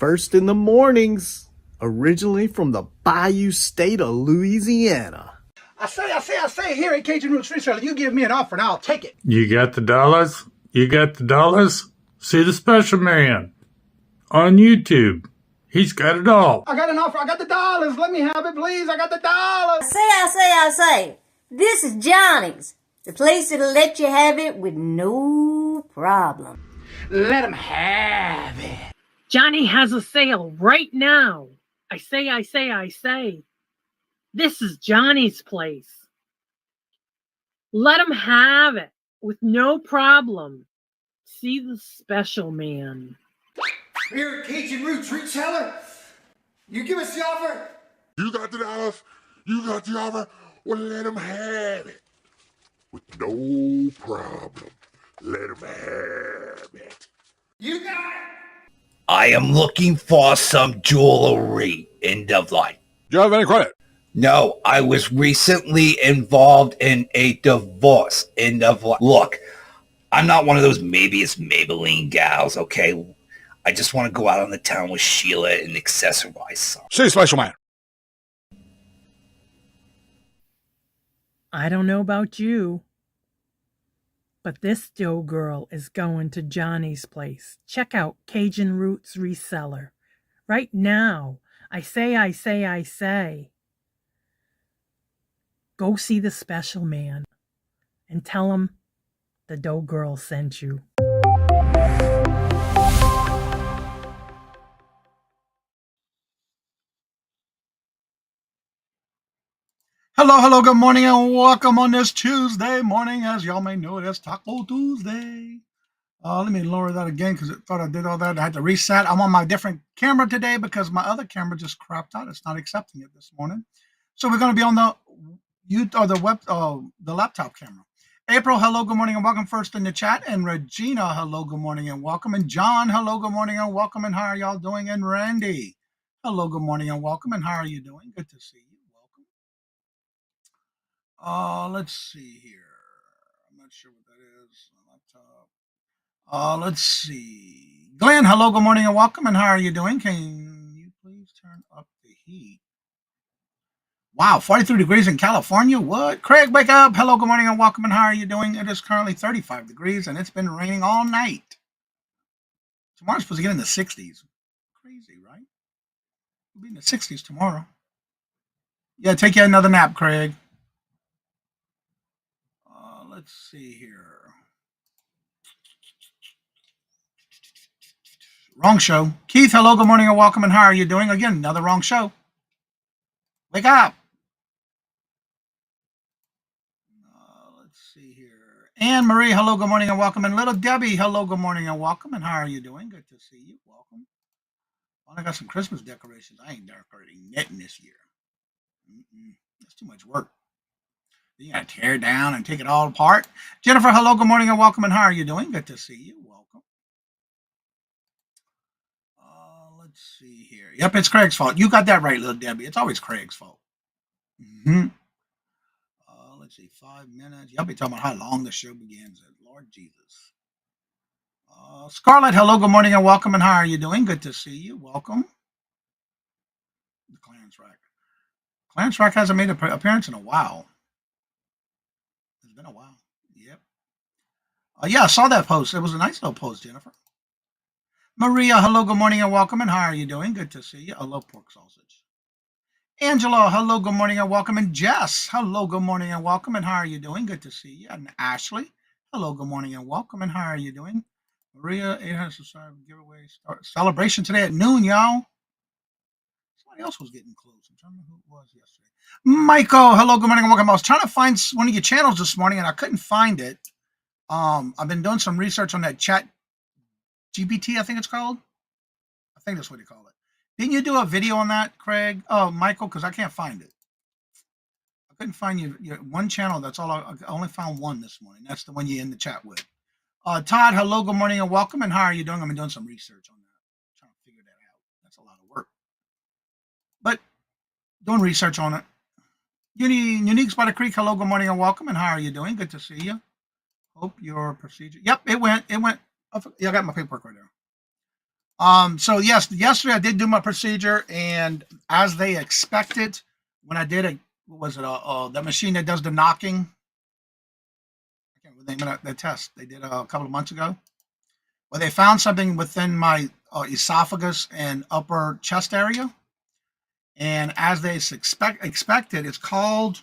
first in the mornings, originally from the Bayou State of Louisiana. I say, here at Cajun Roots Reseller, you give me an offer and I'll take it. You got the dollars? You got the dollars? See the special man on YouTube. He's got it all. I got an offer. I got the dollars. Let me have it, please. I got the dollars. I say. This is Johnny's, the place that'll let you have it with no problem. Let him have it. Johnny has a sale right now. I say. This is Johnny's place. Let him have it with no problem. See the special man. Here at Cajun Roots Reseller, you give us the offer. You got the dollars. You got the offer. Well, let him have it with no problem. Let him have it. You got it. I am looking for some jewelry in Dublin. Do you have any credit? No, I was recently involved in a divorce in Dublin. Look, I'm not one of those maybe it's Maybelline gals, okay? I just want to go out on the town with Sheila and accessorize some. See, special man. I don't know about you, but this dough girl is going to Johnny's place. Check out Cajun Roots Reseller right now. I say. Go see the special man and tell him the dough girl sent you. Hello, good morning, and welcome on this Tuesday morning. As y'all may know, it is Taco Tuesday. Let me lower that again because it thought I did all that. I had to reset. I'm on my different camera today because my other camera just crapped out. It's not accepting it this morning. So we're going to be on the laptop camera. April, hello, good morning, and welcome first in the chat. And Regina, hello, good morning, and welcome. And John, hello, good morning, and welcome. And how are y'all doing? And Randy, hello, good morning, and welcome. And how are you doing? Good to see you. Let's see here. I'm not sure what that is. Laptop. Let's see. Glenn, hello, good morning, and welcome. And how are you doing? Can you please turn up the heat? Wow, 43 degrees in California. What? Craig, wake up. Hello, good morning, and welcome. And how are you doing? It is currently 35 degrees, and it's been raining all night. Tomorrow's supposed to get in the 60s. Crazy, right? We'll be in the 60s tomorrow. Yeah, take you another nap, Craig. Let's see here. Wrong show. Keith, hello, good morning, and welcome. And how are you doing? Again, another wrong show. Wake up. Let's see here. Anne Marie, hello, good morning, and welcome. And little Debbie, hello, good morning, and welcome. And how are you doing? Good to see you. Welcome. Well, I got some Christmas decorations. I ain't decorating nothing this year. That's too much work. You gotta tear down and take it all apart. Jennifer, hello, good morning, and welcome. And how are you doing? Good to see you. Welcome. Let's see here. Yep, it's Craig's fault. You got that right, little Debbie. It's always Craig's fault. Let's see, 5 minutes. Yep, you're talking about how long the show begins. Lord Jesus. Scarlett, hello, good morning, and welcome. And how are you doing? Good to see you. Welcome. The Clarence Rack. Clarence Rack hasn't made an appearance in a while. It's been a while. Yep. Yeah, I saw that post. It was a nice little post, Jennifer. Maria, hello, good morning, and welcome. And how are you doing? Good to see you. I love pork sausage. Angela, hello, good morning, and welcome. And Jess, hello, good morning, and welcome. And how are you doing? Good to see you. And Ashley, hello, good morning, and welcome. And how are you doing? Maria, 800 subscriber giveaway celebration today at noon, y'all. Somebody else was getting close. I'm trying to remember who it was yesterday. Michael, hello, good morning, and welcome. I was trying to find one of your channels this morning, and I couldn't find it. I've been doing some research on that chat GPT, I think it's called. I think that's what you call it. Didn't you do a video on that, Craig? Oh, Michael, because I can't find it. I couldn't find your one channel. That's all. I only found one this morning. That's the one you're in the chat with. Todd, hello, good morning, and welcome. And how are you doing? I've been doing some research on that. Trying to figure that out. That's a lot of work. But doing research on it. Unique by the Creek, hello, good morning, and welcome. And how are you doing? Good to see you. Hope your procedure. Yep, it went. Yeah, I got my paperwork right there. So yes, yesterday I did do my procedure, and as they expected, when I did it, what was it? The machine that does the knocking. I can't remember the name of the test they did a couple of months ago. Well, they found something within my esophagus and upper chest area, and as they expected, it's called.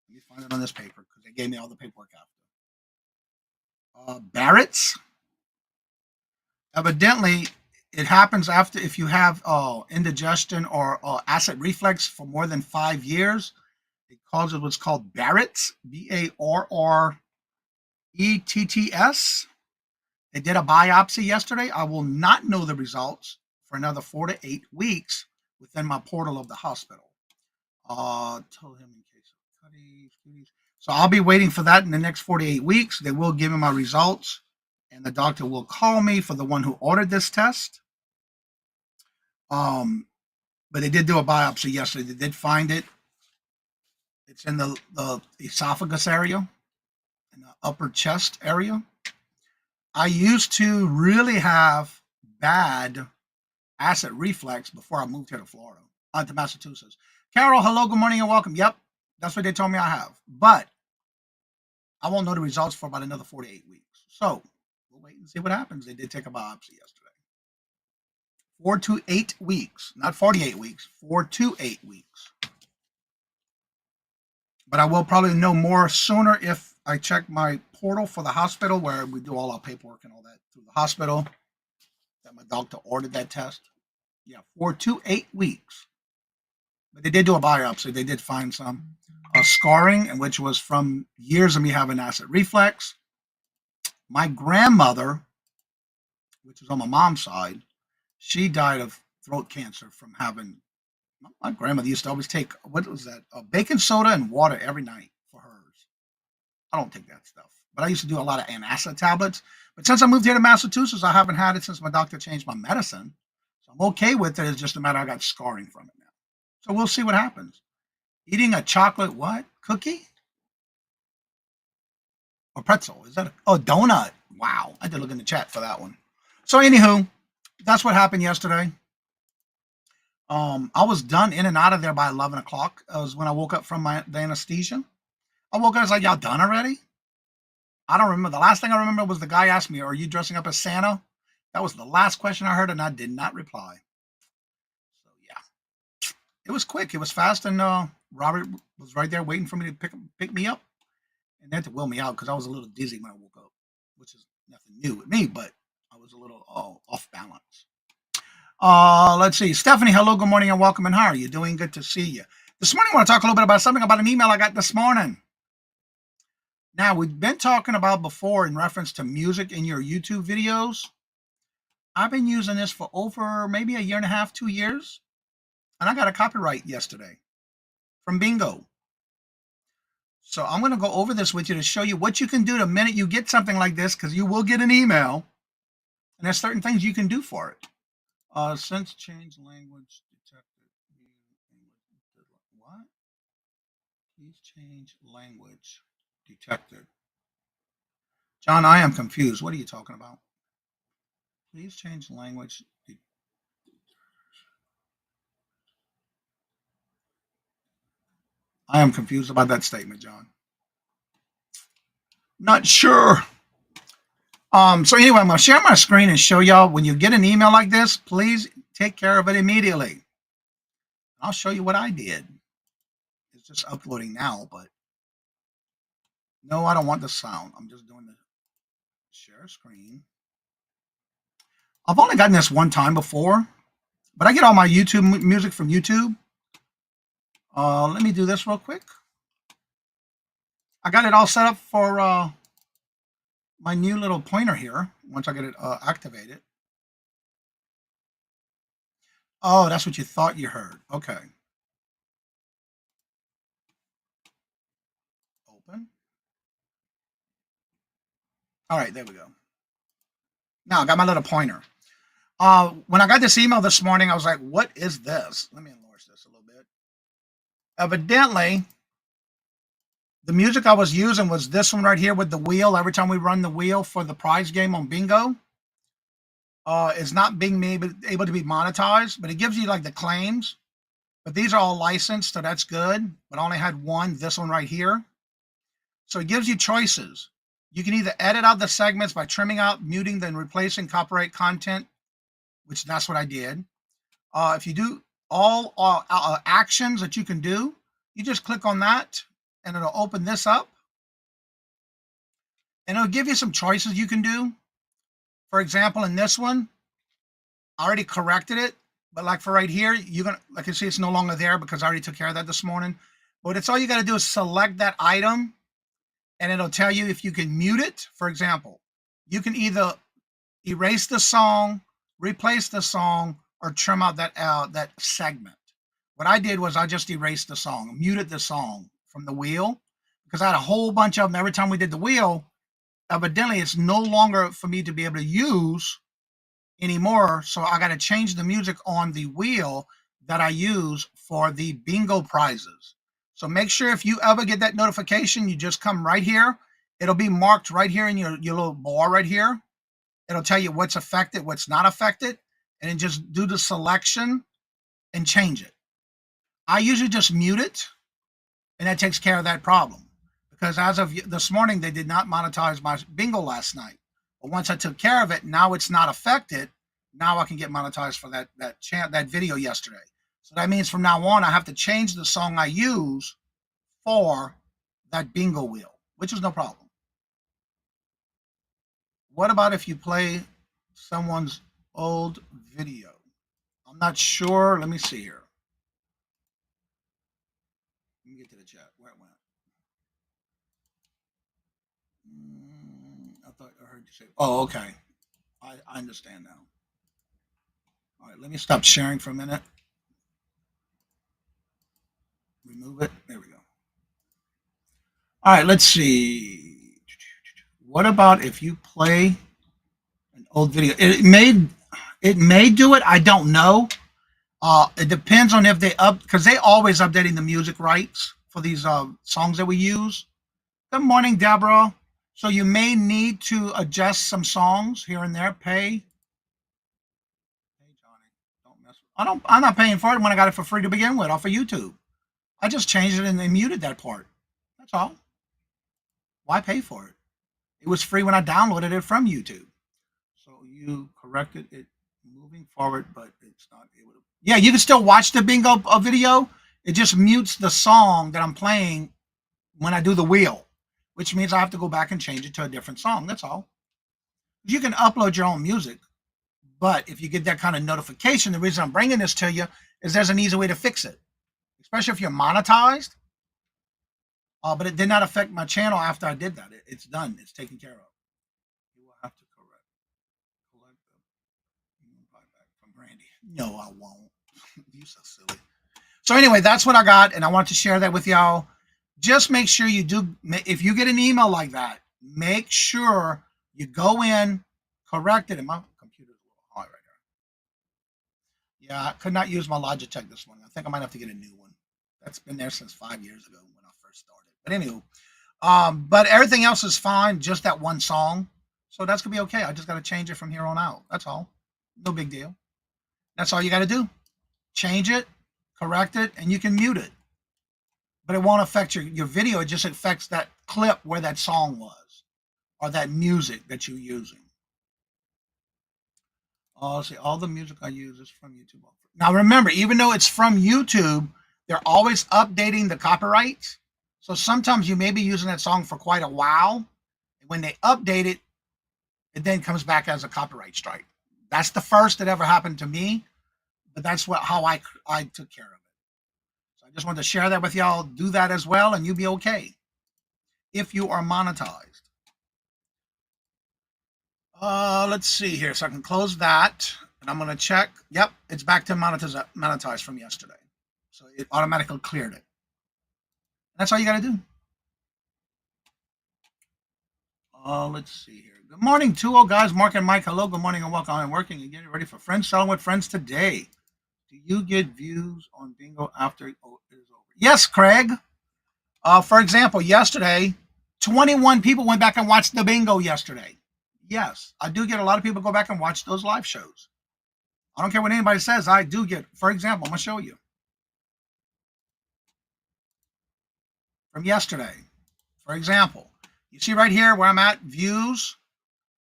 Let me find it on this paper because they gave me all the paperwork after. Barrett's. Evidently, it happens after if you have indigestion or acid reflux for more than 5 years. It causes what's called Barrett's, Barretts. They did a biopsy yesterday. I will not know the results for another 4 to 8 weeks within my portal of the hospital. Told him in case of cuties. So I'll be waiting for that in the next 48 weeks. They will give me my results, and the doctor will call me for the one who ordered this test. But they did do a biopsy yesterday. They did find it. It's in the esophagus area, in the upper chest area. I used to really have bad acid reflux before I moved here to Florida, to Massachusetts. Carol, hello, good morning, and welcome. Yep, that's what they told me I have. But I won't know the results for about another 48 weeks. So we'll wait and see what happens. They did take a biopsy yesterday. 4 to 8 weeks, not 48 weeks, 4 to 8 weeks. But I will probably know more sooner if I check my portal for the hospital where we do all our paperwork and all that through the hospital. That my doctor ordered that test. Yeah, 4 to 8 weeks. But they did do a biopsy. They did find some scarring, and which was from years of me having acid reflux. My grandmother, which is on my mom's side, she died of throat cancer from having. My grandmother used to always take, what was that? Baking soda and water every night for hers. I don't take that stuff. But I used to do a lot of antacid tablets. But since I moved here to Massachusetts, I haven't had it since my doctor changed my medicine. So I'm okay with it. It's just a matter I got scarring from it now. So we'll see what happens. Eating a chocolate what? Cookie? Or pretzel? Is that donut? Wow. I did look in the chat for that one. So anywho, that's what happened yesterday. I was done in and out of there by 11 o'clock. It was when I woke up from the anesthesia. I woke up, I was like, y'all done already? I don't remember. The last thing I remember was the guy asked me, are you dressing up as Santa? That was the last question I heard, and I did not reply. So, yeah. It was quick. It was fast, and Robert was right there waiting for me to pick me up and then to wheel me out because I was a little dizzy when I woke up, which is nothing new with me, but I was a little off balance. Let's see. Stephanie, hello, good morning, and welcome. And how are you doing? Good to see you. This morning, I want to talk a little bit about something about an email I got this morning. Now, we've been talking about before in reference to music in your YouTube videos. I've been using this for over maybe a year and a half, 2 years. And I got a copyright yesterday from Bingo. So I'm going to go over this with you to show you what you can do the minute you get something like this, because you will get an email. And there's certain things you can do for it. Since change language detected. What? Please change language detected. John, I am confused. What are you talking about? Please change language. I am confused about that statement, John. Not sure. So anyway, I'm going to share my screen and show y'all when you get an email like this, please take care of it immediately. I'll show you what I did. It's just uploading now, but no, I don't want the sound. I'm just doing the share screen. I've only gotten this one time before, but I get all my YouTube music from YouTube. Let me do this real quick. I got it all set up for my new little pointer here once I get it activated. Oh, that's what you thought you heard. Okay. Open. All right, there we go. Now I got my little pointer. When I got this email this morning, I was like, what is this? Let me enlarge this a little bit. Evidently, the music I was using was this one right here with the wheel. Every time we run the wheel for the prize game on Bingo, is not being able to be monetized, but it gives you like the claims. But these are all licensed, so that's good. But I only had one, this one right here. So it gives you choices. You can either edit out the segments by trimming out, muting, then replacing copyright content, which that's what I did. If you do all actions that you can do, you just click on that and it'll open this up. And it'll give you some choices you can do. For example, in this one, I already corrected it. But like for right here, you're gonna, like you see, it's no longer there because I already took care of that this morning. But it's all you got to do is select that item, and it'll tell you if you can mute it. For example, you can either erase the song, replace the song, or trim out that segment. What I did was I just erased the song, muted the song from the wheel, because I had a whole bunch of them every time we did the wheel. Evidently, it's no longer for me to be able to use anymore, so I got to change the music on the wheel that I use for the bingo prizes. So make sure if you ever get that notification, you just come right here. It'll be marked right here in your little bar right here. It'll tell you what's affected, what's not affected, and then just do the selection and change it. I usually just mute it, and that takes care of that problem. Because as of this morning, they did not monetize my bingo last night. But once I took care of it, now it's not affected. Now I can get monetized for that video yesterday. So that means from now on, I have to change the song I use for that bingo wheel, which is no problem. What about if you play someone's old video? I'm not sure. Let me see here. Let me get to the chat. Where it went. I thought I heard you say, oh, okay. I understand now. All right, let me stop sharing for a minute. Remove it. There we go. All right, let's see. What about if you play an old video? It may do it. I don't know. It depends on if because they always updating the music rights for these songs that we use. Good morning, Deborah. So you may need to adjust some songs here and there. Hey, Johnny, don't mess with. I'm not paying for it when I got it for free to begin with off of YouTube. I just changed it and they muted that part. That's all. Why pay for it? It was free when I downloaded it from YouTube. So you corrected it moving forward, but it's not able to. Yeah, you can still watch the bingo video. It just mutes the song that I'm playing when I do the wheel, which means I have to go back and change it to a different song. That's all. You can upload your own music, but if you get that kind of notification, the reason I'm bringing this to you is there's an easy way to fix it, especially if you're monetized. But it did not affect my channel after I did that. It's done. It's taken care of. You will have to collect the buyback from Brandy. No, I won't. You're so silly. So anyway, that's what I got, and I want to share that with y'all. Just make sure you do, if you get an email like that, make sure you go in, correct it. And my computer's a little high right here. Yeah, I could not use my Logitech this morning. I think I might have to get a new one. That's been there since 5 years ago when I first started. But anywho, but everything else is fine, just that one song. So that's going to be okay. I just got to change it from here on out. That's all. No big deal. That's all you got to do. Change it, correct it, and you can mute it. But it won't affect your video. It just affects that clip where that song was or that music that you're using. Oh, see, all the music I use is from YouTube. Now, remember, even though it's from YouTube, they're always updating the copyrights. So sometimes you may be using that song for quite a while. And when they update it, it then comes back as a copyright strike. That's the first that ever happened to me. But that's how I took care of it. I just wanted to share that with y'all. Do that as well, and you'll be okay if you are monetized. Let's see here. So I can close that, and I'm going to check. Yep, it's back to monetized from yesterday. So it automatically cleared it. That's all you got to do. Let's see here. Good morning, 2-0 guys. Mark and Mike, hello. Good morning and welcome. I'm working and getting ready for Friends Selling with Friends today. Do you get views on bingo after it is over? Yes, Craig. For example, yesterday, 21 people went back and watched the bingo yesterday. Yes, I do get a lot of people go back and watch those live shows. I don't care what anybody says. I do get, for example, I'm going to show you from yesterday. For example, you see right here where I'm at, views.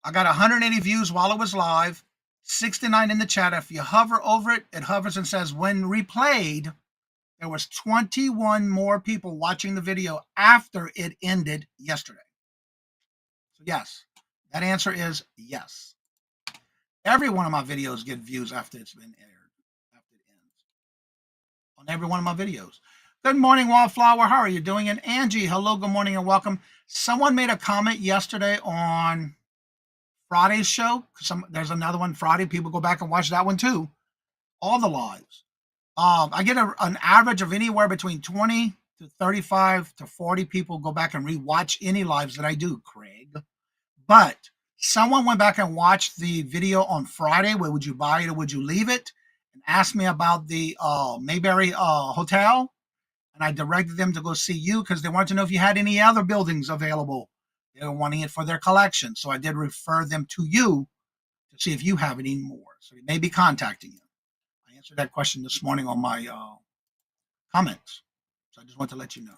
I got 180 views while it was live, 69 in the chat. If you hover over it, it hovers and says, when replayed, there was 21 more people watching the video after it ended yesterday. So yes, that answer is yes. Every one of my videos get views after it's been aired, after it ends. On every one of my videos. Good morning, Wallflower. How are you doing? And Angie, hello, good morning, and welcome. Someone made a comment yesterday on Friday's show. There's another one Friday. People go back and watch that one too. All the lives. I get an average of anywhere between 20 to 35 to 40 people go back and rewatch any lives that I do, Craig. But someone went back and watched the video on Friday. Where would you buy it or would you leave it? And asked me about the Mayberry Hotel. And I directed them to go see you because they wanted to know if you had any other buildings available. They were wanting it for their collection. So I did refer them to you to see if you have any more. So they may be contacting you. I answered that question this morning on my comments. So I just want to let you know.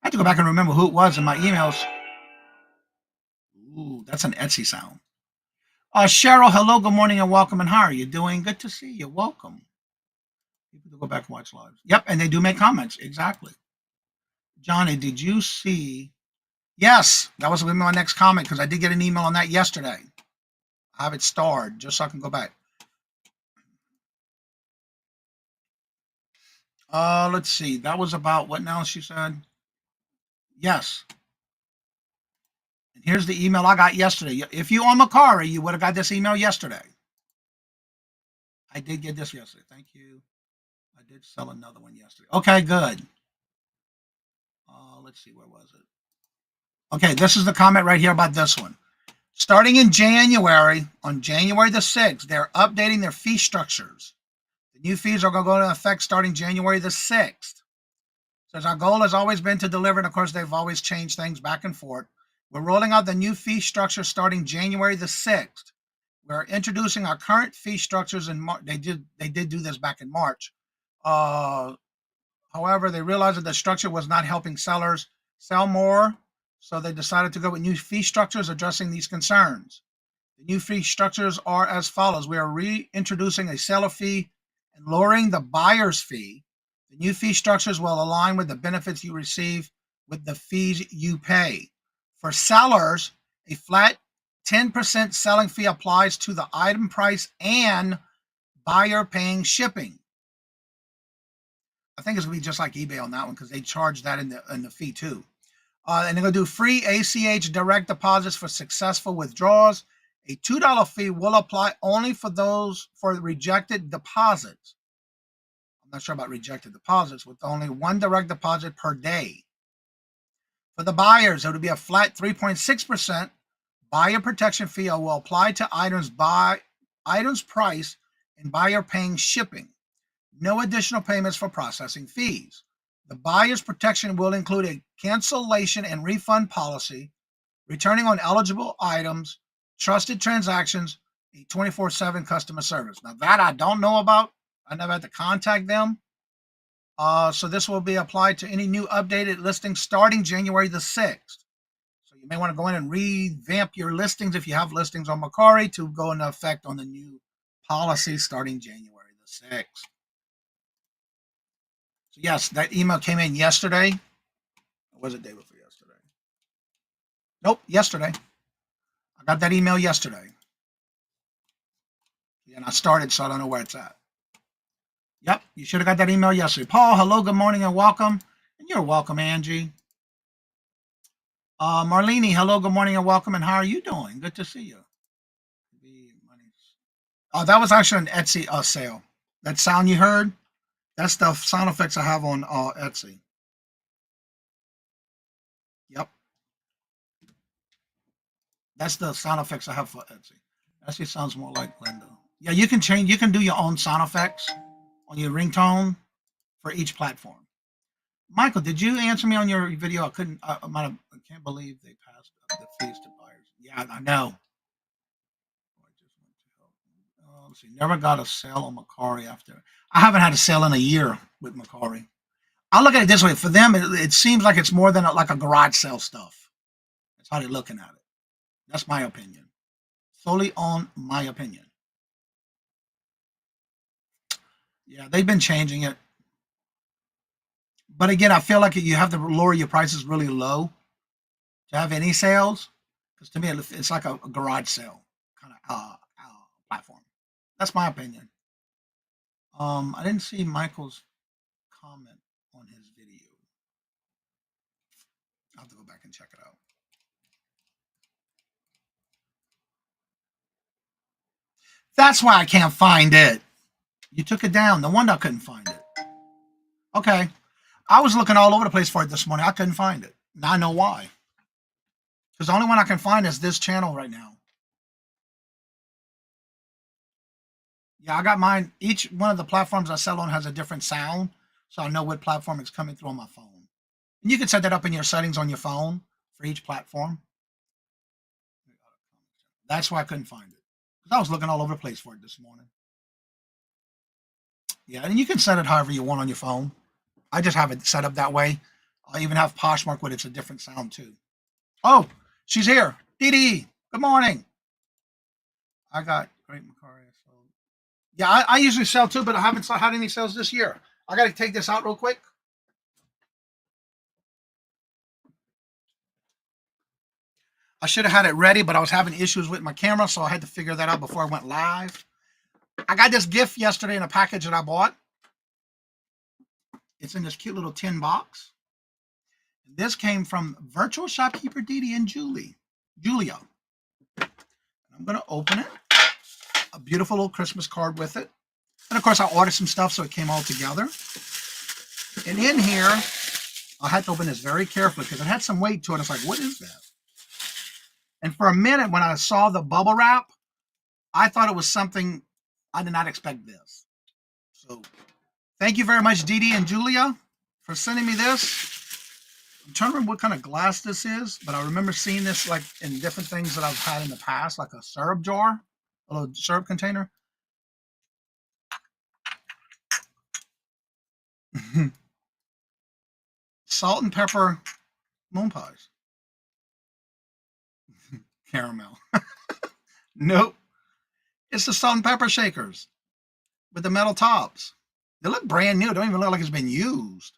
I have to go back and remember who it was in my emails. Ooh, that's an Etsy sound. Cheryl, hello, good morning, and welcome. And how are you doing? Good to see you. Welcome. People to go back and watch lives. Yep, and they do make comments. Exactly. Johnny, did you see? Yes, that was my next comment because I did get an email on that yesterday. I have it starred just so I can go back. Let's see. That was about what now? She said. Yes. And here's the email I got yesterday. If you on Macari, you would have got this email yesterday. I did get this yesterday. Thank you. I did sell another one yesterday. Okay, good. Let's see. Where was it? Okay, this is the comment right here about this one. Starting in January, on January the 6th, they're updating their fee structures. The new fees are going to go into effect starting January the 6th. So our goal has always been to deliver, and of course, they've always changed things back and forth. We're rolling out the new fee structure starting January the 6th. We're introducing our current fee structures in March. They did do this back in March. However, they realized that the structure was not helping sellers sell more, so they decided to go with new fee structures addressing these concerns. The new fee structures are as follows. We are reintroducing a seller fee and lowering the buyer's fee. The new fee structures will align with the benefits you receive with the fees you pay. For sellers, a flat 10% selling fee applies to the item price and buyer paying shipping. I think it's going to be just like eBay on that one because they charge that in the fee too. And they're going to do free ACH direct deposits for successful withdrawals. A $2 fee will apply only for rejected deposits. I'm not sure about rejected deposits, with only one direct deposit per day. For the buyers, it would be a flat 3.6% buyer protection fee will apply to items price and buyer paying shipping. No additional payments for processing fees. The buyer's protection will include a cancellation and refund policy, returning on eligible items, trusted transactions, a 24/7 customer service. Now that I don't know about. I never had to contact them. So this will be applied to any new updated listings starting January the 6th. So you may want to go in and revamp your listings if you have listings on Macari to go into effect on the new policy starting January the 6th. So yes, that email came in yesterday. Or was it day before yesterday? Nope, yesterday. I got that email yesterday. And I started, so I don't know where it's at. Yep, you should have got that email yesterday. Paul, hello, good morning, and welcome. And you're welcome, Angie. Marlene, hello, good morning, and welcome. And how are you doing? Good to see you. That was actually an Etsy sale. That sound you heard, that's the sound effects I have on Etsy. Yep. That's the sound effects I have for Etsy. Etsy sounds more like Linda. Yeah, you can do your own sound effects on your ringtone for each platform. Michael, did you answer me on your video? I can't believe they passed the fees to buyers. Yeah, I know. Let's see. Never got a sale on Macari after. I haven't had a sale in a year with Macari. I look at it this way. For them, it seems like it's more than like a garage sale stuff. That's how they're looking at it. That's my opinion. Solely on my opinion. Yeah, they've been changing it. But again, I feel like you have to lower your prices really low to have any sales. Because to me, it's like a garage sale kind of platform. That's my opinion. I didn't see Michael's comment on his video. I'll have to go back and check it out. That's why I can't find it. You took it down. No wonder I couldn't find it. Okay. I was looking all over the place for it this morning. I couldn't find it. Now I know why. Because the only one I can find is this channel right now. Yeah, I got mine. Each one of the platforms I sell on has a different sound, so I know what platform it's coming through on my phone. And you can set that up in your settings on your phone for each platform. That's why I couldn't find it. Because I was looking all over the place for it this morning. Yeah, and you can set it however you want on your phone. I just have it set up that way. I even have Poshmark with it's a different sound too. Oh, she's here. Dee Dee, good morning. I got great Macari. Yeah, I usually sell too, but I haven't had any sales this year. I got to take this out real quick. I should have had it ready, but I was having issues with my camera, so I had to figure that out before I went live. I got this gift yesterday in a package that I bought. It's in this cute little tin box. This came from Virtual Shopkeeper Dee Dee and Julia. I'm going to open it. A beautiful little Christmas card with it. And of course, I ordered some stuff, so it came all together. And in here, I had to open this very carefully because it had some weight to it. It's like, what is that? And for a minute, when I saw the bubble wrap, I thought it was something. I did not expect this. So thank you very much, Dee Dee and Julia, for sending me this. I'm trying to remember what kind of glass this is, but I remember seeing this like in different things that I've had in the past, like a syrup jar, a little syrup container. Salt and pepper moon pies. Caramel. Nope. It's the salt and pepper shakers with the metal tops. They look brand new. They don't even look like it's been used.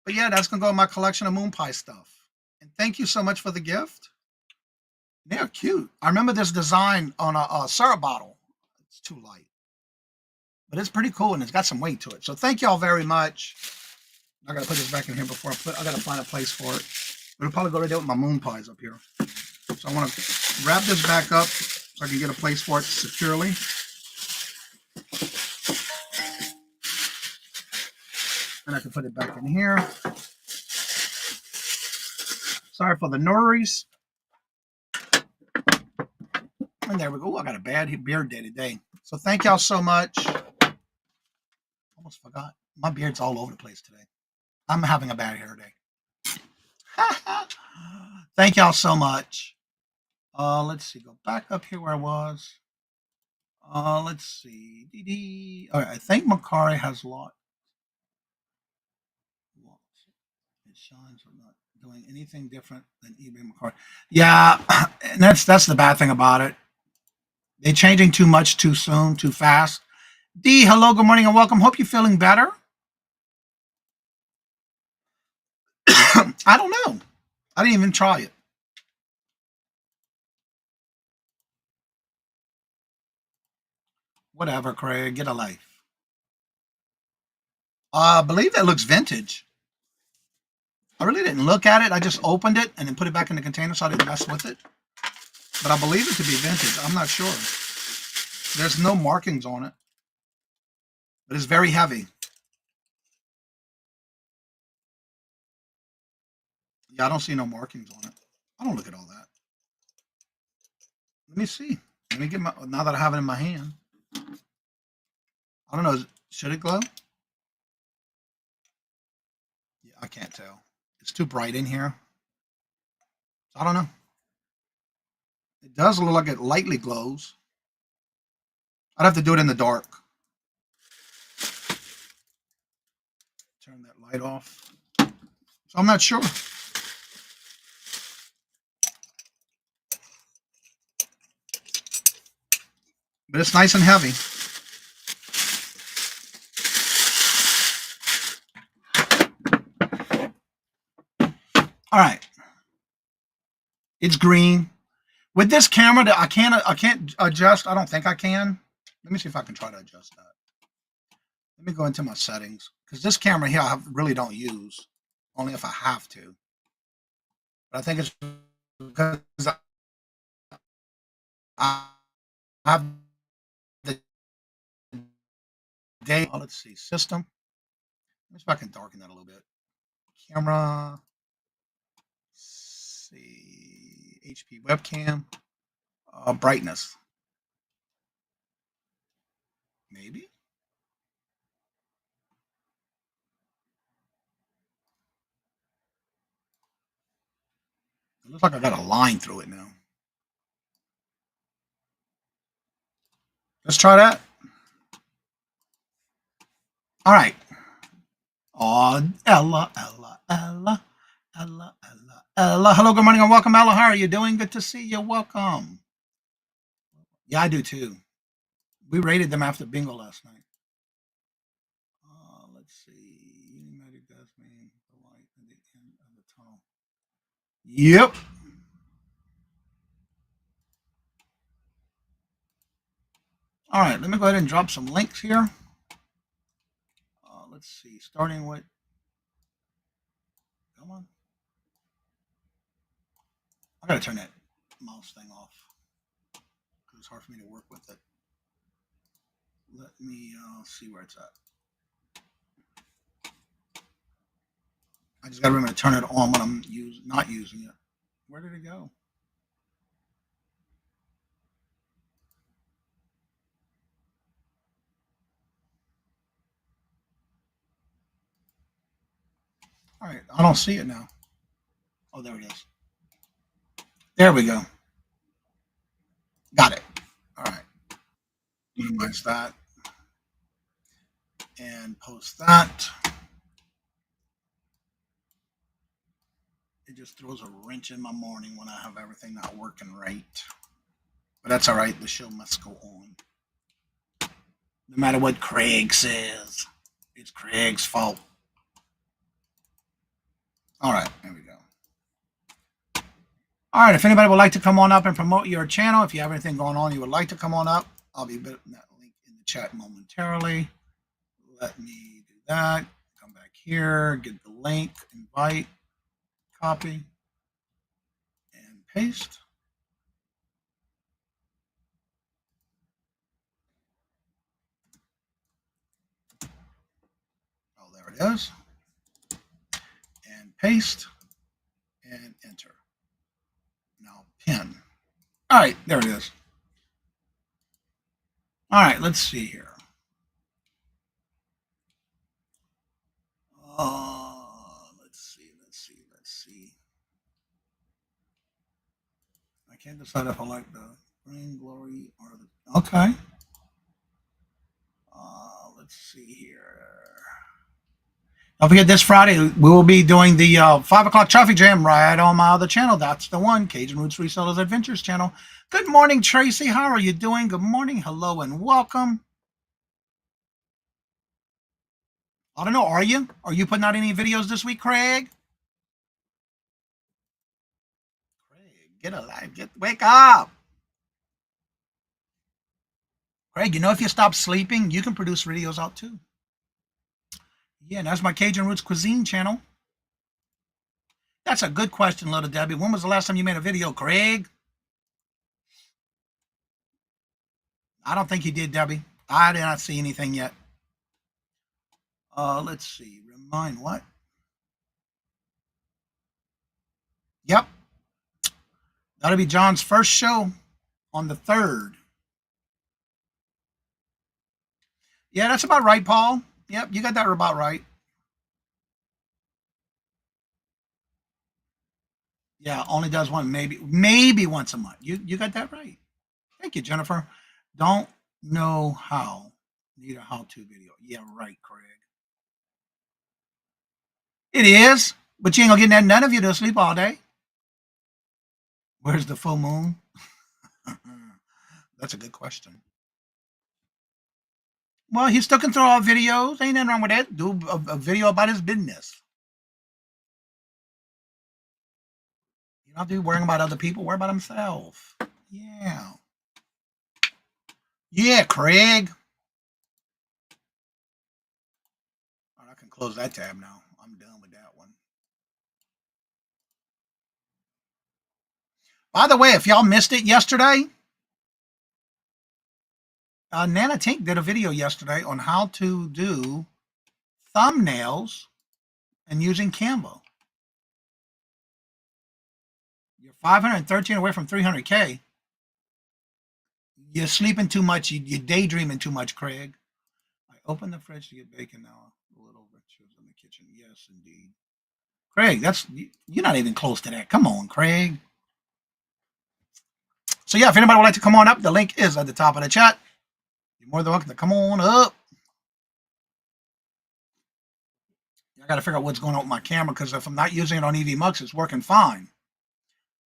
But yeah, that's going to go in my collection of moon pie stuff. And thank you so much for the gift. They're cute. I remember this design on a syrup bottle. It's too light. But it's pretty cool, and it's got some weight to it. So thank you all very much. I got to put this back in here before I got to find a place for it. It'll probably go right there with my moon pies up here. So I want to wrap this back up so I can get a place for it securely. And I can put it back in here. Sorry for the noise. And there we go. Ooh, I got a bad beard day today. So thank y'all so much. Almost forgot. My beard's all over the place today. I'm having a bad hair day. Thank y'all so much. Let's see. Go back up here where I was. Let's see. All right. I think Macari has a lot. It shines. We're not doing anything different than eBay Macari. Yeah, and that's the bad thing about it. They're changing too much, too soon, too fast. Dee, hello, good morning, and welcome. Hope you're feeling better. I don't know. I didn't even try it. Whatever, Craig. Get a life. I believe that looks vintage. I really didn't look at it. I just opened it and then put it back in the container so I didn't mess with it. But I believe it to be vintage. I'm not sure. There's no markings on it. But it's very heavy. Yeah, I don't see no markings on it. I don't look at all that. Let me see. Let me get my, now that I have it in my hand. I don't know. Should it glow? Yeah, I can't tell. It's too bright in here. I don't know. It does look like it lightly glows. I'd have to do it in the dark. Turn that light off. So I'm not sure. But it's nice and heavy. All right. It's green. With this camera, I can't adjust. I don't think I can. Let me see if I can try to adjust that. Let me go into my settings, because this camera here I really don't use, only if I have to. But I think it's because I have the day. Oh, let's see, system. Let me see if I can darken that a little bit. Camera. Let's see, HP webcam. Brightness. Maybe. It looks like I got a line through it now. Let's try that. All right. Oh, Ella. Hello, good morning, and welcome, Ella. How are you doing? Good to see you. Welcome. Yeah, I do too. We rated them after bingo last night. Let's see. United does mean the light at the end of the tunnel. Yep. All right, let me go ahead and drop some links here. Let's see, starting with, come on. I gotta turn that mouse thing off because it's hard for me to work with it. Let me see where it's at. I just gotta remember to turn it on when I'm not using it. Where did it go? All right, I don't see it now. Oh, there it is. There we go. Got it. All right. Minimize that. And post that. It just throws a wrench in my morning when I have everything not working right. But that's all right. The show must go on. No matter what Craig says, it's Craig's fault. All right, there we go. All right, if anybody would like to come on up and promote your channel, if you have anything going on you would like to come on up, I'll be putting that link in the chat momentarily. Let me do that. Come back here, get the link, invite, copy, and paste. Oh, there it is. And paste and enter. Now pin. All right, there it is. All right, let's see here. Let's see. I can't decide if I like the green glory or the, okay. Let's see here. Don't forget, this Friday we will be doing the 5 o'clock traffic jam right on my other channel. That's the one, Cajun Roots Resellers Adventures channel. Good morning, Tracy. How are you doing? Good morning. Hello and welcome. I don't know. Are you? Are you putting out any videos this week, Craig? Craig, get alive. Wake up. Craig, you know, if you stop sleeping, you can produce videos out too. Yeah, and that's my Cajun Roots Cuisine channel. That's a good question, Little Debbie. When was the last time you made a video, Craig? I don't think you did, Debbie. I did not see anything yet. Let's see. Remind what? Yep. That'll be John's first show on the 3rd. Yeah, that's about right, Paul. Yep, you got that about right. Yeah, only does one, maybe once a month. You got that right. Thank you, Jennifer. Don't know how. Need a how-to video. Yeah, right, Craig. It is, but you ain't gonna get none of you to sleep all day. Where's the full moon? That's a good question. Well, he's still can throw out videos. Ain't nothing wrong with that. Do a video about his business. You don't have to be worrying about other people. Worry about himself. Yeah. Yeah, Craig. All right, I can close that tab now. I'm done with that one. By the way, if y'all missed it yesterday, Nana Tink did a video yesterday on how to do thumbnails and using Canva. You're 513 away from 300K. You're sleeping too much. You're daydreaming too much, Craig. I opened the fridge to get bacon now. A little rituals in the kitchen. Yes, indeed. Craig, you're not even close to that. Come on, Craig. So yeah, if anybody would like to come on up, the link is at the top of the chat. You're more than welcome to come on up. I got to figure out what's going on with my camera because if I'm not using it on EV Mux, it's working fine,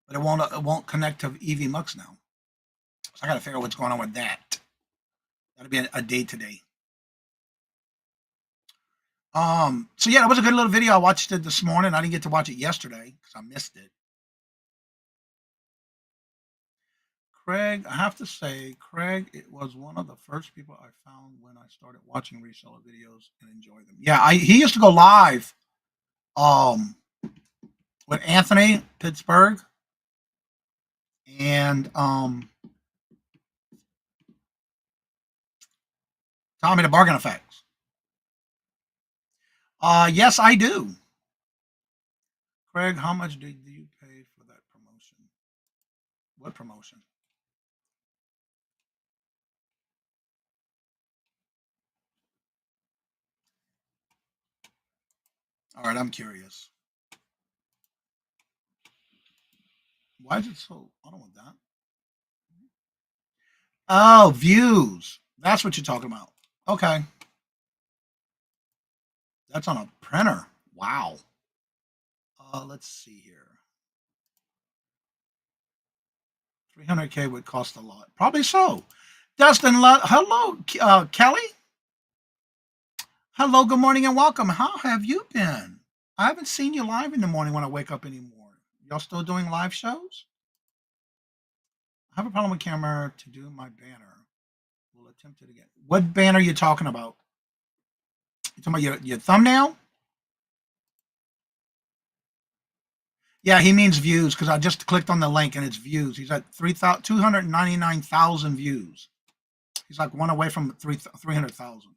but it won't connect to EV Mux now. So I got to figure out what's going on with that. That'll be a day today. So yeah, it was a good little video. I watched it this morning. I didn't get to watch it yesterday because I missed it. Craig, I have to say, Craig, it was one of the first people I found when I started watching reseller videos and enjoy them. Yeah, he used to go live with Anthony Pittsburgh and Tommy the Bargain Effects. Yes, I do. Craig, how much did you pay for that promotion? What promotion? All right, I'm curious. Why is it so? I don't want that. Oh, views. That's what you're talking about. Okay. That's on a printer. Wow. Let's see here. 300K would cost a lot. Probably so. Dustin, hello, Kelly. Hello, good morning and welcome. How have you been? I haven't seen you live in the morning when I wake up anymore. Y'all still doing live shows? I have a problem with camera to do my banner. We'll attempt it again. What banner are you talking about? You talking about your thumbnail? Yeah, he means views because I just clicked on the link and it's views. He's at 299,000 views. He's like one away from 300,000.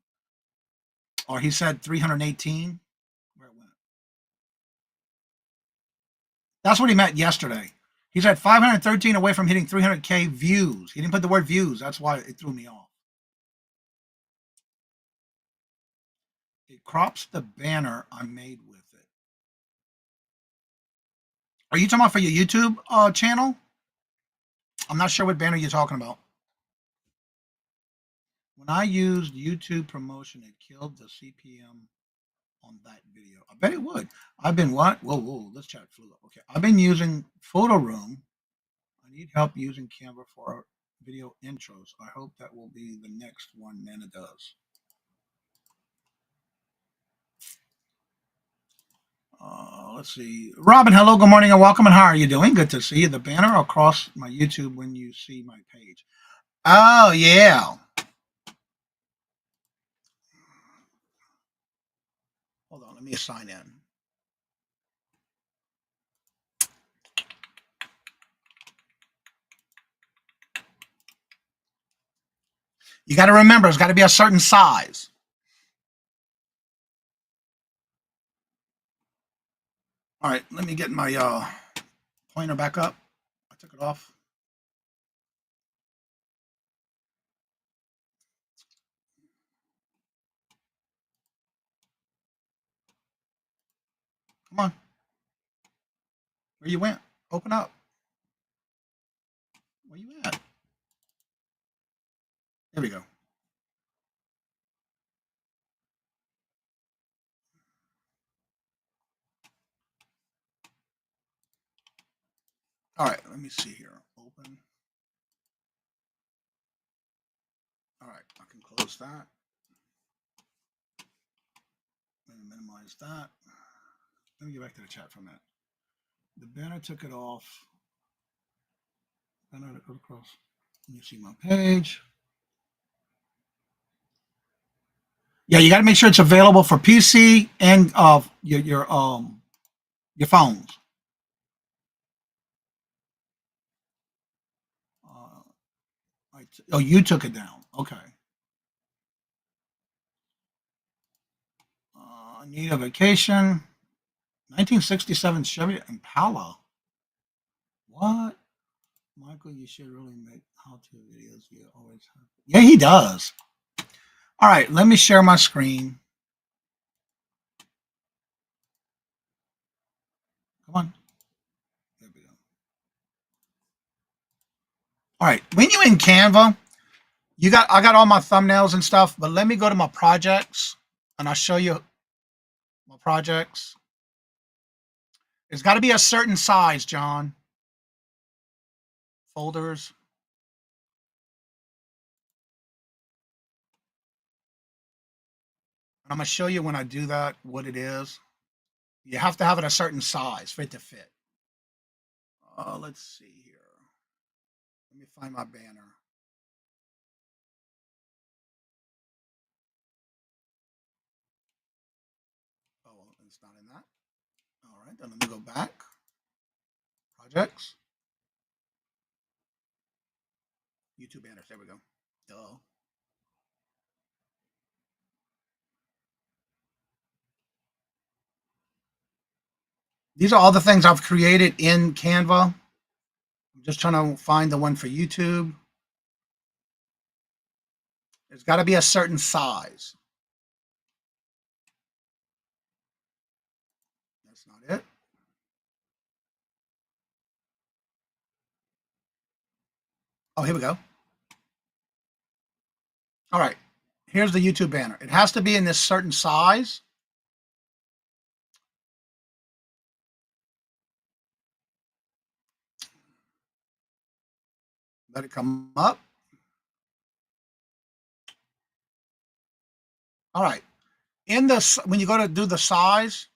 Or he said 318. Where it went? That's what he meant yesterday. He's at 513 away from hitting 300K views. He didn't put the word views. That's why it threw me off. It crops the banner I made with it. Are you talking about for your YouTube channel? I'm not sure what banner you're talking about. When I used YouTube promotion, it killed the CPM on that video. I bet it would. I've been what? Whoa, this chat flew up. Okay. I've been using Photo Room. I need help using Canva for video intros. I hope that will be the next one Nana does. Let's see. Robin, hello, good morning and welcome. And how are you doing? Good to see you. The banner across my YouTube when you see my page. Oh, yeah. Hold on, let me sign in. You got to remember, it's got to be a certain size. All right, let me get my pointer back up. I took it off. Come on. Where you went? Open up. Where you at? Here we go. All right, let me see here. Open. All right, I can close that. Let me minimize that. Let me get back to the chat for a minute. The banner took it off. Banner to go across. Let me see my page. Yeah, you got to make sure it's available for PC and your phones. Oh, you took it down. Okay. Need a vacation. 1967 Chevy Impala. What? Michael, you should really make how-to videos. You always have. Yeah, he does. All right, let me share my screen. Come on. There we go. All right, when you're in Canva, I got all my thumbnails and stuff, but let me go to my projects and I'll show you my projects. It's got to be a certain size, John. Folders. And I'm going to show you when I do that what it is. You have to have it a certain size for it to fit. Let's see here. Let me find my banner. Oh, it's not in that. All right, then let me go back. Projects. YouTube banners. There we go. Duh. These are all the things I've created in Canva. I'm just trying to find the one for YouTube. It's got to be a certain size. That's not it. Oh, here we go. All right. Here's the YouTube banner. It has to be in this certain size. Let it come up. All right. In this, when you go to do the size,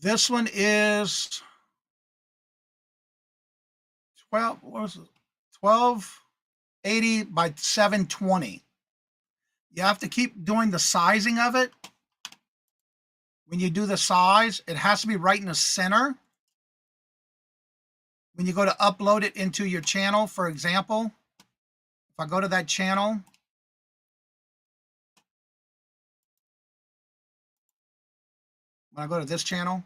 this one is 1280 by 720. You have to keep doing the sizing of it. When you do the size, it has to be right in the center. When you go to upload it into your channel, for example, if I go to that channel, when I go to this channel,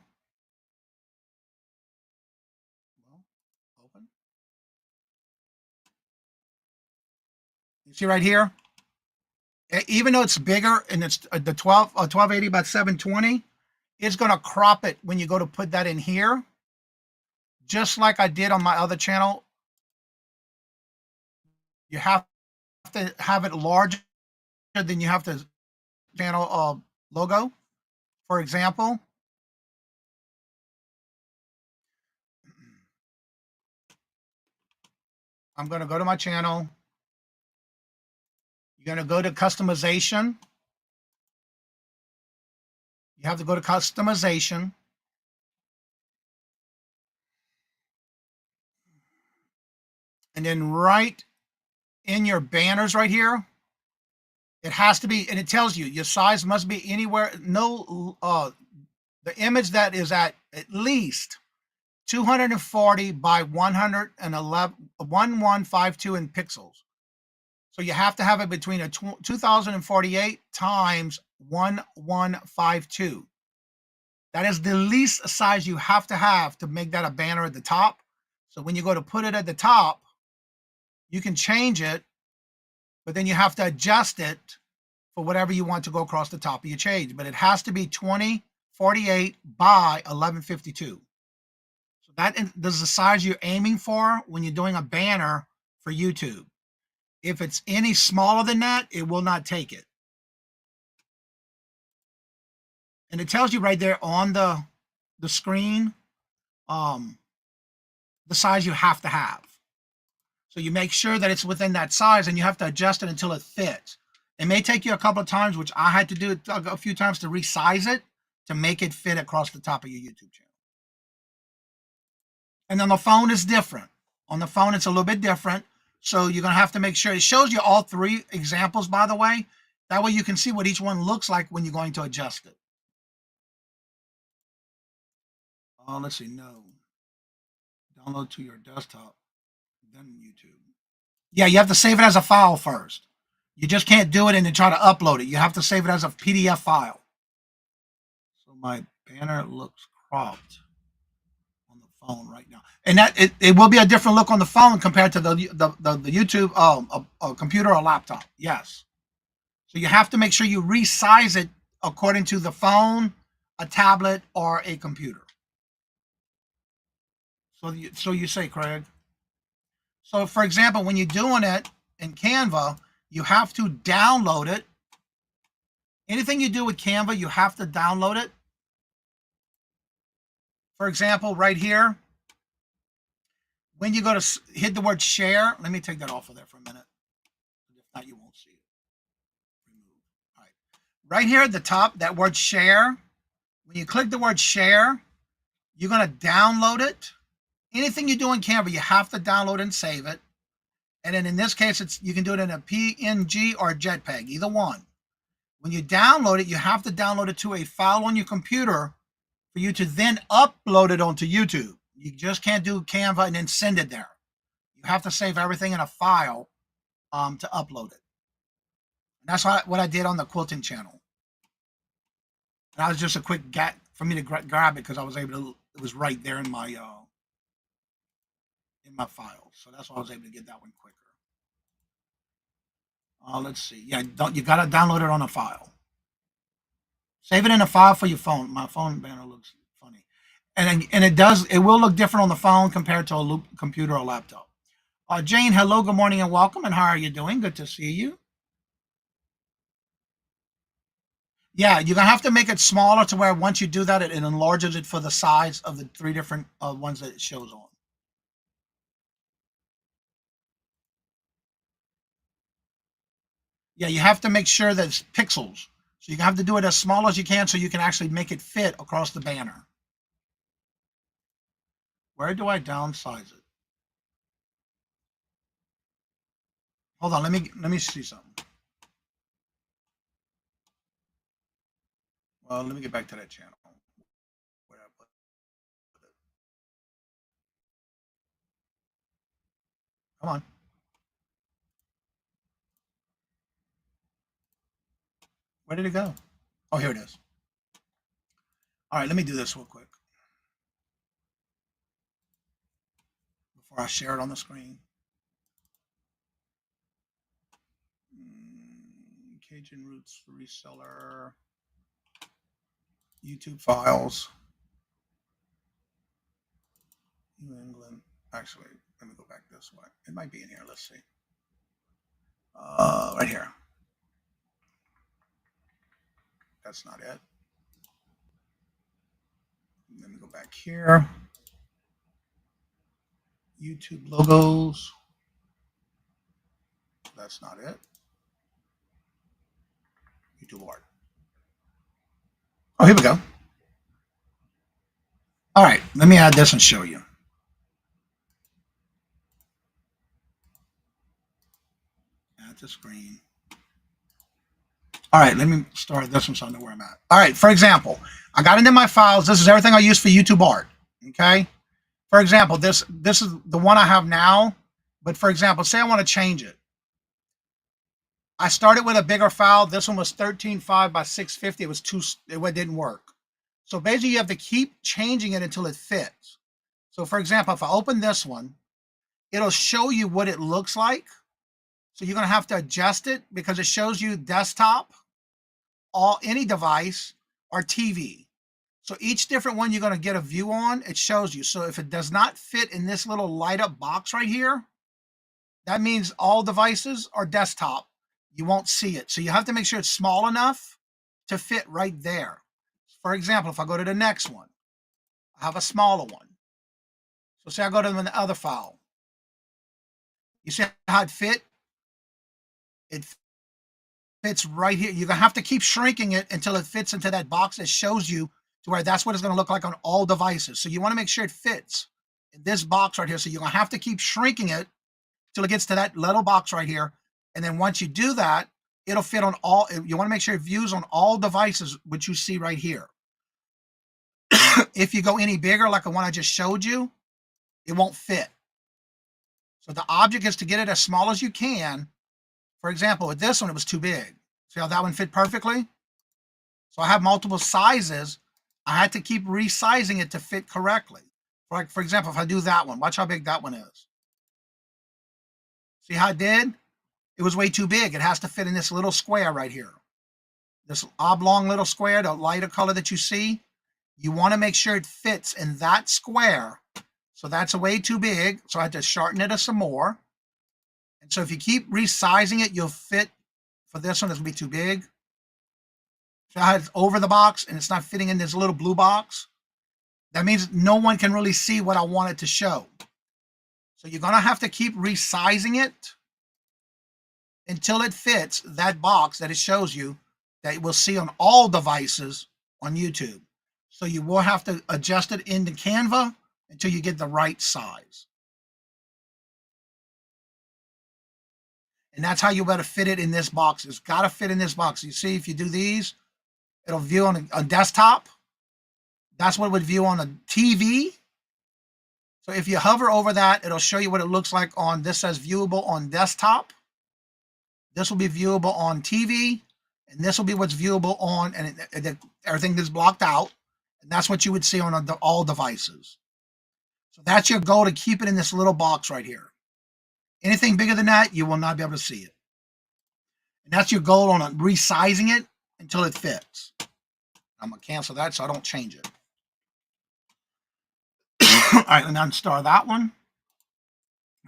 open. You see right here, even though it's bigger and it's the 1280 by 720, it's going to crop it when you go to put that in here. Just like I did on my other channel, you have to have it larger than you have the channel logo. For example, I'm going to go to my channel. You're going to go to customization. You have to go to customization. And then right in your banners right here, it has to be, and it tells you your size must be anywhere, the image that is at least 240 by 1152 in pixels. So you have to have it between a 2048 times 1152. That is the least size you have to make that a banner at the top. So when you go to put it at the top, you can change it, but then you have to adjust it for whatever you want to go across the top of your page. But it has to be 2048 by 1152. So that is the size you're aiming for when you're doing a banner for YouTube. If it's any smaller than that, it will not take it. And it tells you right there on the screen the size you have to have. So you make sure that it's within that size, and you have to adjust it until it fits. It may take you a couple of times, which I had to do it a few times, to resize it to make it fit across the top of your YouTube channel. And on the phone is different. On the phone, it's a little bit different. So you're going to have to make sure it shows you all three examples, by the way. That way you can see what each one looks like when you're going to adjust it. Let's see. No. Download to your desktop, then YouTube. Yeah, you have to save it as a file first. You just can't do it and then try to upload it. You have to save it as a PDF file. So my banner looks cropped on the phone right now. And that it will be a different look on the phone compared to the YouTube a computer or laptop. Yes. So you have to make sure you resize it according to the phone, a tablet, or a computer. So you say, Craig. So for example, when you're doing it in Canva, you have to download it. Anything you do with Canva, you have to download it. For example, right here, when you go to hit the word share, let me take that off of there for a minute. If not, you won't see it. Remove. All right. Right here at the top, that word share, when you click the word share, you're going to download it. Anything you do in Canva, you have to download and save it. And then in this case, you can do it in a PNG or a JPEG, either one. When you download it, you have to download it to a file on your computer for you to then upload it onto YouTube. You just can't do Canva and then send it there. You have to save everything in a file to upload it. And that's what I did on the quilting channel. And that was just a quick get for me to grab it because I was able to. It was right there in my files, so that's why I was able to get that one quicker. Let's see. Yeah, you got to download it on a file. Save it in a file for your phone. My phone banner looks funny, and it will look different on the phone compared to a computer or laptop. Jane, hello, good morning, and welcome. And how are you doing? Good to see you. Yeah, you're gonna have to make it smaller to where once you do that, it enlarges it for the size of the three different ones that it shows on. Yeah, you have to make sure that it's pixels. So you have to do it as small as you can so you can actually make it fit across the banner. Where do I downsize it? Hold on, let me see something. Well, let me get back to that channel. Where I put it. Come on. Where did it go? Oh, here it is. All right, let me do this real quick before I share it on the screen. Cajun Roots Reseller YouTube files. New England. Actually, let me go back this way. It might be in here. Let's see. Right here. That's not it. Let me go back here. YouTube logos. That's not it. YouTube art. Oh, here we go. All right, let me add this and show you. Add to screen. All right, let me start this one so I know where I'm at. All right, for example, I got into my files. This is everything I use for YouTube art, okay? For example, this is the one I have now, but for example, say I want to change it. I started with a bigger file. This one was 13.5 by 650. It didn't work. So basically, you have to keep changing it until it fits. So for example, if I open this one, it'll show you what it looks like. So you're going to have to adjust it because it shows you desktop, any device, or TV. So each different one you're going to get a view on, it shows you. So if it does not fit in this little light up box right here, That means all devices are desktop. You won't see it. So you have to make sure it's small enough to fit right there. For example, if I go to the next one, I have a smaller one. So say I go to the other file. You see how it fit? It fits right here. You're going to have to keep shrinking it until it fits into that box that shows you to where that's what it's going to look like on all devices. So you want to make sure it fits in this box right here. So you're going to have to keep shrinking it till it gets to that little box right here. And then once you do that, it'll fit on all. You want to make sure it views on all devices, which you see right here. If you go any bigger, like the one I just showed you, it won't fit. So the object is to get it as small as you can. For example, with this one, it was too big. See how that one fit perfectly? So I have multiple sizes. I had to keep resizing it to fit correctly. Like, for example, if I do that one, watch how big that one is. See how it did? It was way too big. It has to fit in this little square right here. This oblong little square, the lighter color that you see. You want to make sure it fits in that square. So that's way too big. So I had to shorten it some more. And so if you keep resizing it, you'll fit. For this one, it's going to be too big. So I had it over the box and it's not fitting in this little blue box. That means no one can really see what I want it to show. So you're going to have to keep resizing it until it fits that box that it shows you that it will see on all devices on YouTube. So you will have to adjust it into Canva until you get the right size. And that's how you better fit it in this box. It's got to fit in this box. You see, if you do these, it'll view on a desktop. That's what it would view on a TV. So if you hover over that, it'll show you what it looks like on, this says viewable on desktop. This will be viewable on TV. And this will be what's viewable on, and everything is blocked out. And that's what you would see on all devices. So that's your goal, to keep it in this little box right here. Anything bigger than that, you will not be able to see it. And that's your goal on resizing it until it fits. I'm going to cancel that so I don't change it. All right, and unstar that one.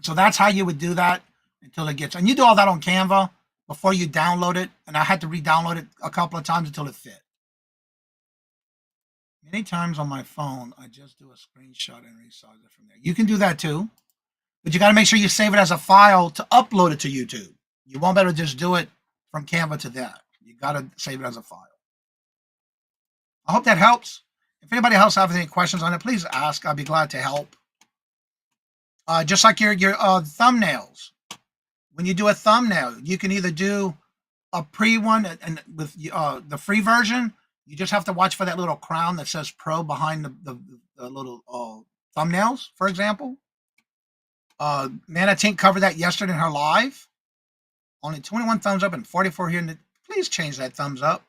So that's how you would do that until it gets, and you do all that on Canva before you download it. And I had to re-download it a couple of times until it fit. Many times on my phone, I just do a screenshot and resize it from there. You can do that too, but you got to make sure you save it as a file to upload it to YouTube. You won't be able to just do it from Canva to that. You got to save it as a file. I hope that helps. If anybody else has any questions on it, please ask. I'll be glad to help. Just like your thumbnails. When you do a thumbnail, you can either do a pre one, and with the free version, you just have to watch for that little crown that says Pro behind the little thumbnails, for example. Nana Tink covered that yesterday in her live. Only 21 thumbs up and 44 here. Please change that thumbs up.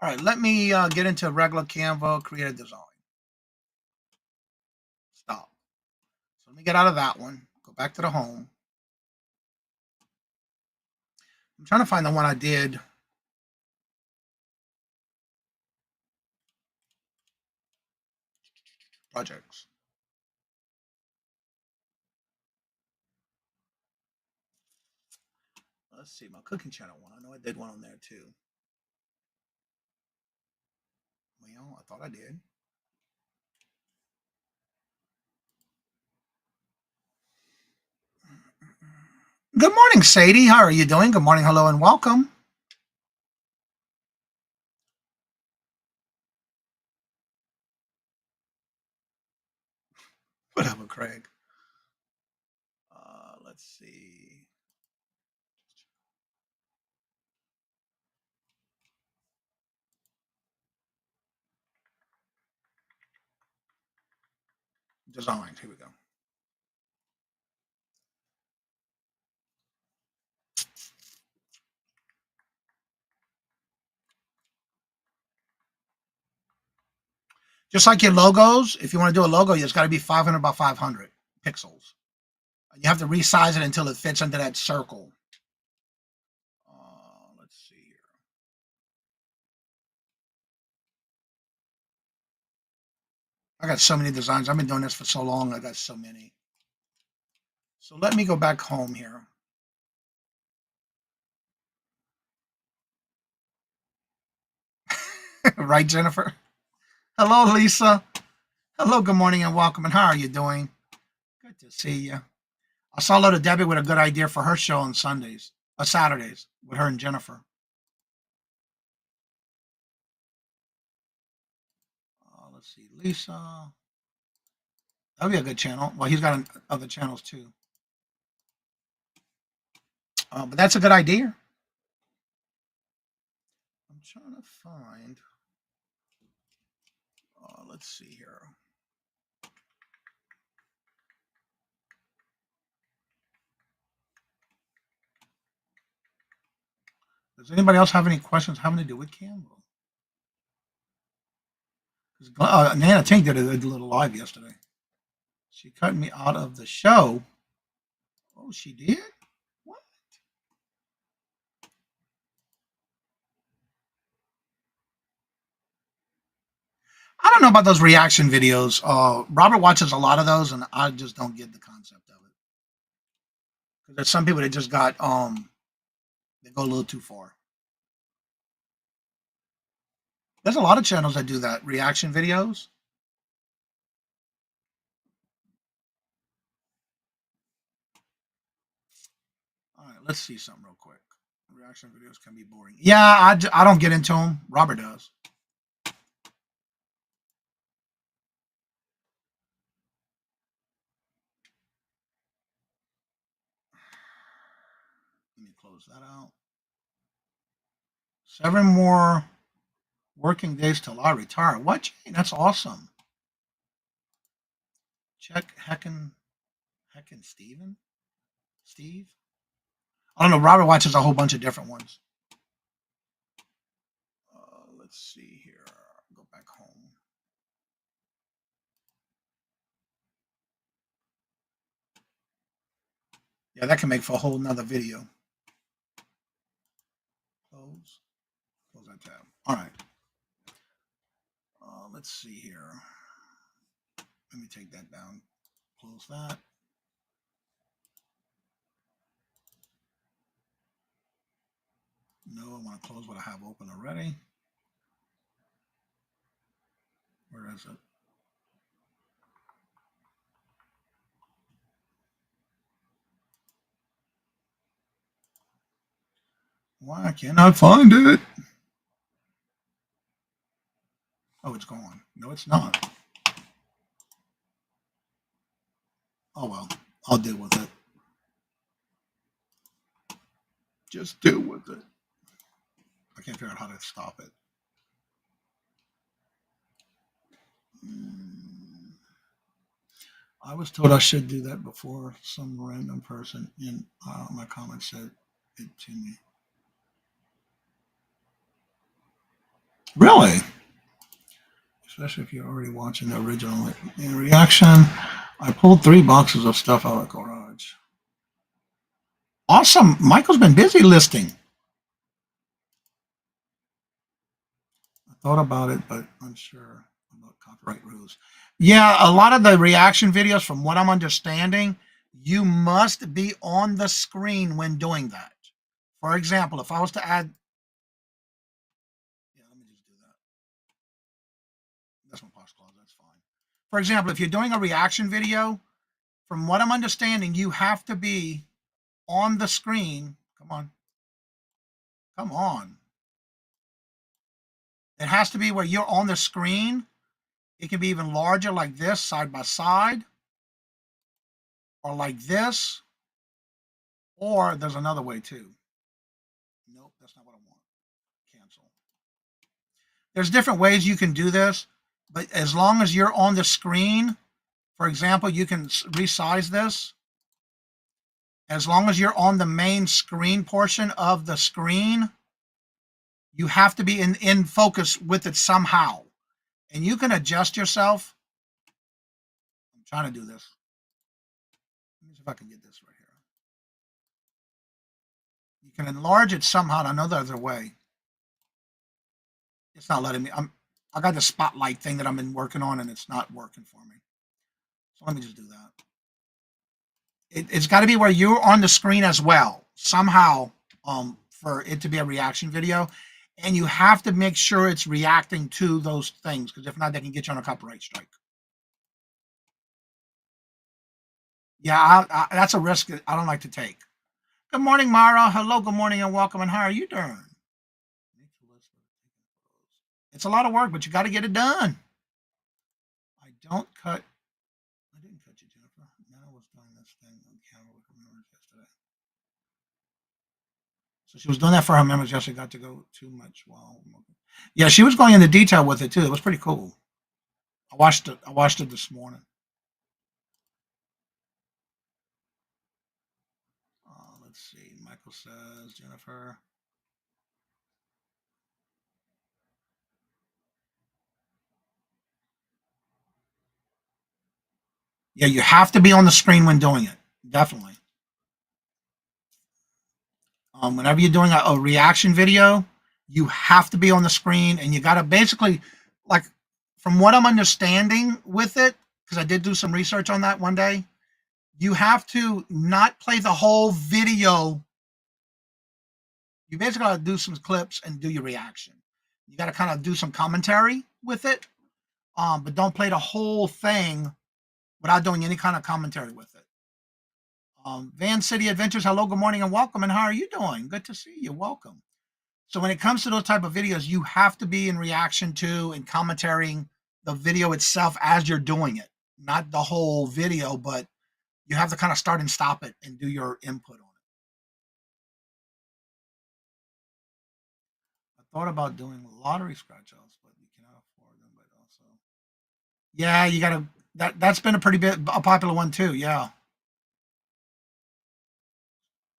All right, let me get into regular Canva, create a design. Stop. So let me get out of that one. Go back to the home. I'm trying to find the one I did. Projects. Let's see, my cooking channel one. I know I did one on there too. Well, I thought I did. Good morning, Sadie. How are you doing? Good morning, hello, and welcome. Whatever, Craig. Let's see. Designs. Here we go. Just like your logos, if you want to do a logo, it's got to be 500 by 500 pixels. You have to resize it until it fits into that circle. Let's see here. I got so many designs. I've been doing this for so long. I got so many. So let me go back home here. Right, Jennifer? Hello, Lisa. Hello, good morning and welcome. And how are you doing? Good to see you. I saw Little Debbie with a good idea for her show on Sundays, Saturdays, with her and Jennifer. Let's see, Lisa. That'd be a good channel. Well, he's got other channels too. But that's a good idea. I'm trying to find. Let's see here. Does anybody else have any questions having to do with Canva? Nana Tink did a little live yesterday. She cut me out of the show. Oh, she did? What? I don't know about those reaction videos. Robert watches a lot of those, and I just don't get the concept of it. Because there's some people that just got they go a little too far. There's a lot of channels that do that, reaction videos. All right, let's see something real quick. Reaction videos can be boring. Yeah, I don't get into them. Robert does. Let me close that out. 7 more working days till I retire. What, Jane? That's awesome. Check Heckin Steve. I don't know. Robert watches a whole bunch of different ones. Let's see here. Go back home. Yeah, that can make for a whole nother video. Close that tab. All right. Let's see here. Let me take that down. Close that. No, I want to close what I have open already. Where is it? Why can't I find it? Oh, it's gone. No, it's not. Oh, well, I'll deal with it. Just deal with it. I can't figure out how to stop it. I was told I should do that before some random person in my comments said it to me. Really? Especially if you're already watching the original. In reaction, I pulled 3 boxes of stuff out of the garage. Awesome. Michael's been busy listing. I thought about it, but unsure about copyright rules. Yeah, a lot of the reaction videos, from what I'm understanding, you must be on the screen when doing that. For example, if I was to add, yeah, let me just do that. That's my box clause, that's fine. For example, if you're doing a reaction video, from what I'm understanding, you have to be on the screen. Come on. Come on. It has to be where you're on the screen. It can be even larger, like this, side by side, or like this, or there's another way too. Nope, that's not what I want. Cancel. There's different ways you can do this, but as long as you're on the screen, for example, you can resize this. As long as you're on the main screen portion of the screen, you have to be in focus with it somehow. And you can adjust yourself. I'm trying to do this. Let me see if I can get this right here. You can enlarge it somehow. I know there's a way. It's not letting me. I got the spotlight thing that I've been working on, and it's not working for me. So let me just do that. It's got to be where you're on the screen as well, somehow, for it to be a reaction video. And you have to make sure it's reacting to those things, because if not, they can get you on a copyright strike. Yeah, that's a risk I don't like to take. Good morning, Mara. Hello, good morning, and welcome. And how are you doing? It's a lot of work, but you got to get it done. I didn't cut you, Jennifer. Nana was doing this thing on camera with her members yesterday. So she was doing that for her members yesterday. Got to go too much. Wow. Yeah, she was going into detail with it too. It was pretty cool. I watched it this morning. Let's see. Michael says, Jennifer. Yeah, you have to be on the screen when doing it. Definitely. Whenever you're doing a reaction video, you have to be on the screen, and you got to basically, like, from what I'm understanding with it, because I did do some research on that one day, you have to not play the whole video. You basically got to do some clips and do your reaction. You got to kind of do some commentary with it, but don't play the whole thing without doing any kind of commentary with it. Van City Adventures, hello, good morning, and welcome. And how are you doing? Good to see you. Welcome. So when it comes to those type of videos, you have to be in reaction to and commentating the video itself as you're doing it. Not the whole video, but you have to kind of start and stop it and do your input on it. I thought about doing lottery scratch outs, but you cannot afford them. But also, yeah, you got to. That's been a popular one too. Yeah.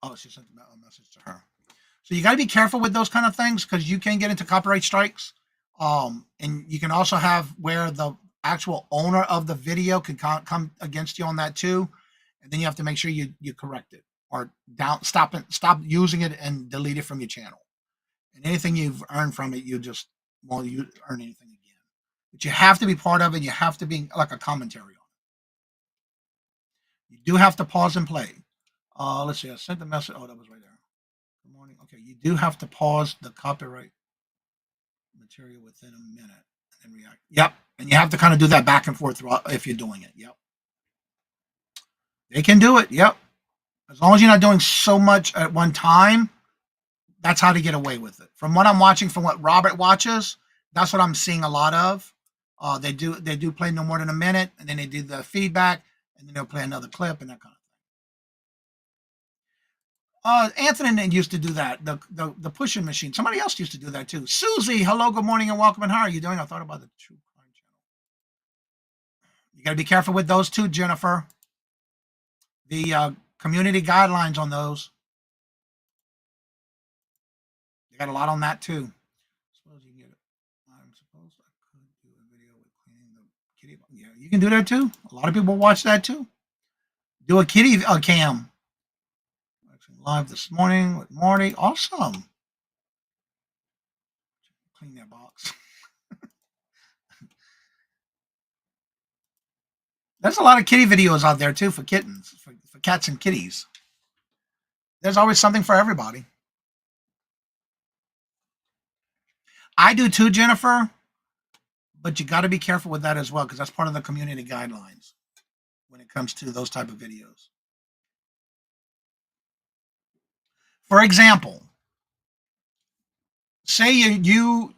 Oh, she sent a message to her. So you got to be careful with those kind of things, because you can get into copyright strikes. And you can also have where the actual owner of the video can come against you on that too. And then you have to make sure you correct it, or stop using it and delete it from your channel. And anything you've earned from it, you earn anything again. But you have to be part of it. You have to be like a commentary on it. You do have to pause and play. Let's see. I sent the message. Oh, that was right there. Good morning. Okay, you do have to pause the copyright material within a minute and then react. Yep, and you have to kind of do that back and forth if you're doing it. Yep, they can do it. Yep, as long as you're not doing so much at one time, that's how to get away with it. From what I'm watching, from what Robert watches, that's what I'm seeing a lot of. They do play no more than a minute, and then they do the feedback, and then they'll play another clip and that kind of thing. Anthony used to do that, the pushing machine. Somebody else used to do that too. Susie, hello, good morning, and welcome. And how are you doing? I thought about the True Crime Channel. You got to be careful with those too, Jennifer. The community guidelines on those. You got a lot on that too. Suppose you get it. I'm supposed I could do a video with cleaning the kitty. Yeah, you can do that too. A lot of people watch that too. Do a kitty cam. Live this morning with Marty. Awesome. Clean that box. There's a lot of kitty videos out there too for kittens, for cats and kitties. There's always something for everybody. I do too, Jennifer, but you got to be careful with that as well, because that's part of the community guidelines when it comes to those type of videos. For example, say you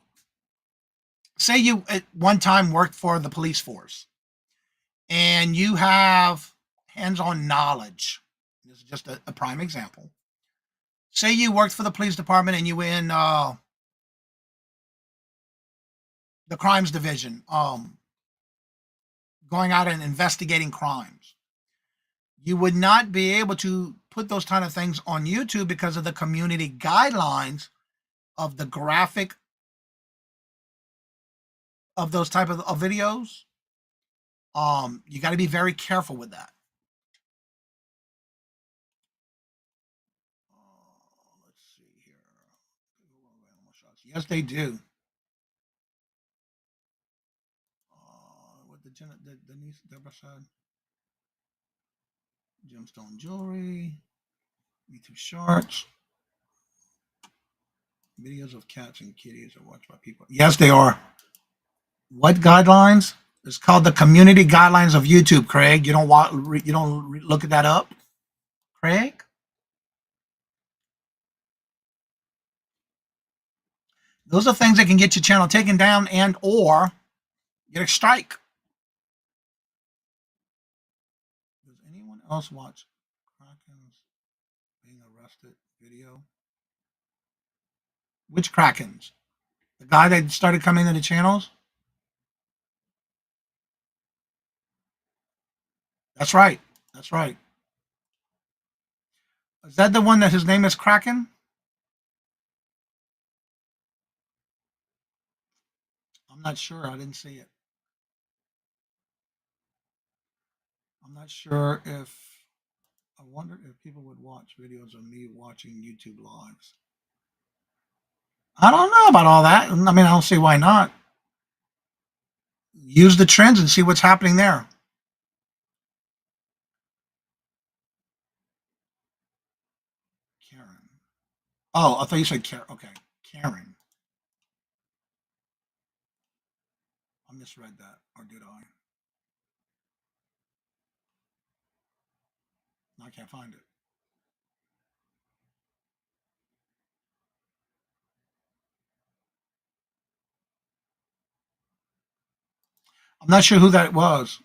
at one time worked for the police force, and you have hands-on knowledge. This is just a prime example. Say you worked for the police department and you were in the crimes division, going out and investigating crimes. You would not be able to put those kind of things on YouTube because of the community guidelines of the graphic of those type of videos. You got to be very careful with that. Let's see here. Yes, they do. What the niece Deborah said. Gemstone jewelry. YouTube shorts. Videos of cats and kitties are watched by people. Yes, they are. What guidelines? It's called the community guidelines of YouTube, Craig. You don't look at that up, Craig? Those are things that can get your channel taken down and or get a strike. Does anyone else watch Kraken's being arrested video? Which Krakens? The guy that started coming to the channels? That's right. That's right. Is that the one that his name is Kraken? I'm not sure. I didn't see it. I'm not sure if I wonder if people would watch videos of me watching YouTube lives. I don't know about all that. I mean, I don't see why not. Use the trends and see what's happening there. Karen. Oh, I thought you said Karen. Okay, Karen. I misread that, or did I? I can't find it. I'm not sure who that was.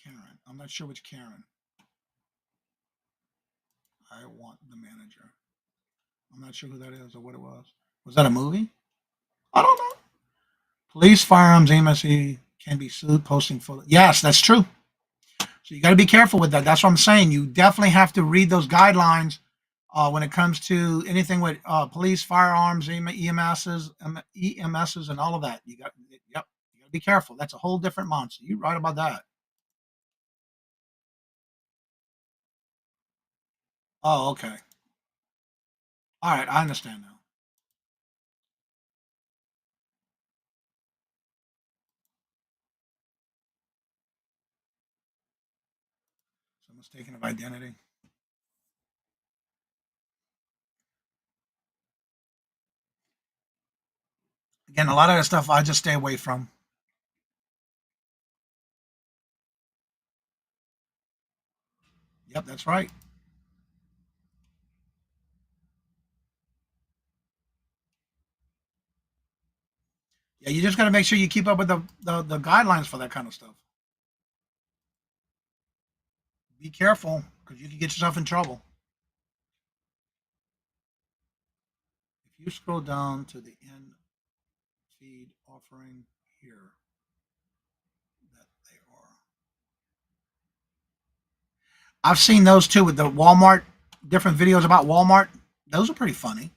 Karen. I'm not sure which Karen. I want the manager. I'm not sure who that is or what it was. Was that a movie? I don't know. Police, firearms, AMSE can be sued posting photos. Yes, that's true. So you got to be careful with that. That's what I'm saying. You definitely have to read those guidelines when it comes to anything with police, firearms, EMSs, and all of that. You got to be careful. That's a whole different monster. You're right about that. Oh, okay. All right, I understand now. So mistaken of identity. Again, a lot of that stuff I just stay away from. Yep, that's right. Yeah, you just got to make sure you keep up with the guidelines for that kind of stuff. Be careful because you can get yourself in trouble. If you scroll down to the end feed offering here, that they are. I've seen those too with the Walmart, different videos about Walmart. Those are pretty funny.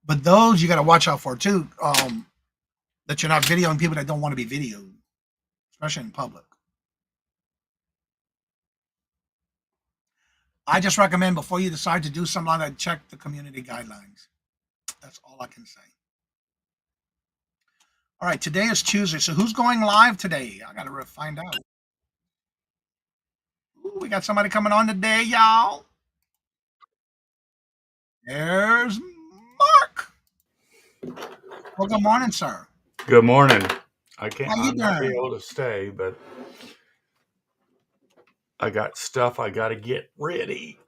But those you got to watch out for too. That you're not videoing people that don't want to be videoed, especially in public. I just recommend before you decide to do something like that, check the community guidelines. That's all I can say. All right, today is Tuesday. So who's going live today? I got to find out. Ooh, we got somebody coming on today, y'all. There's Mark. Well, good morning, sir. Good morning. I How you I'm not be doing? able to stay, but I got stuff I got to get ready.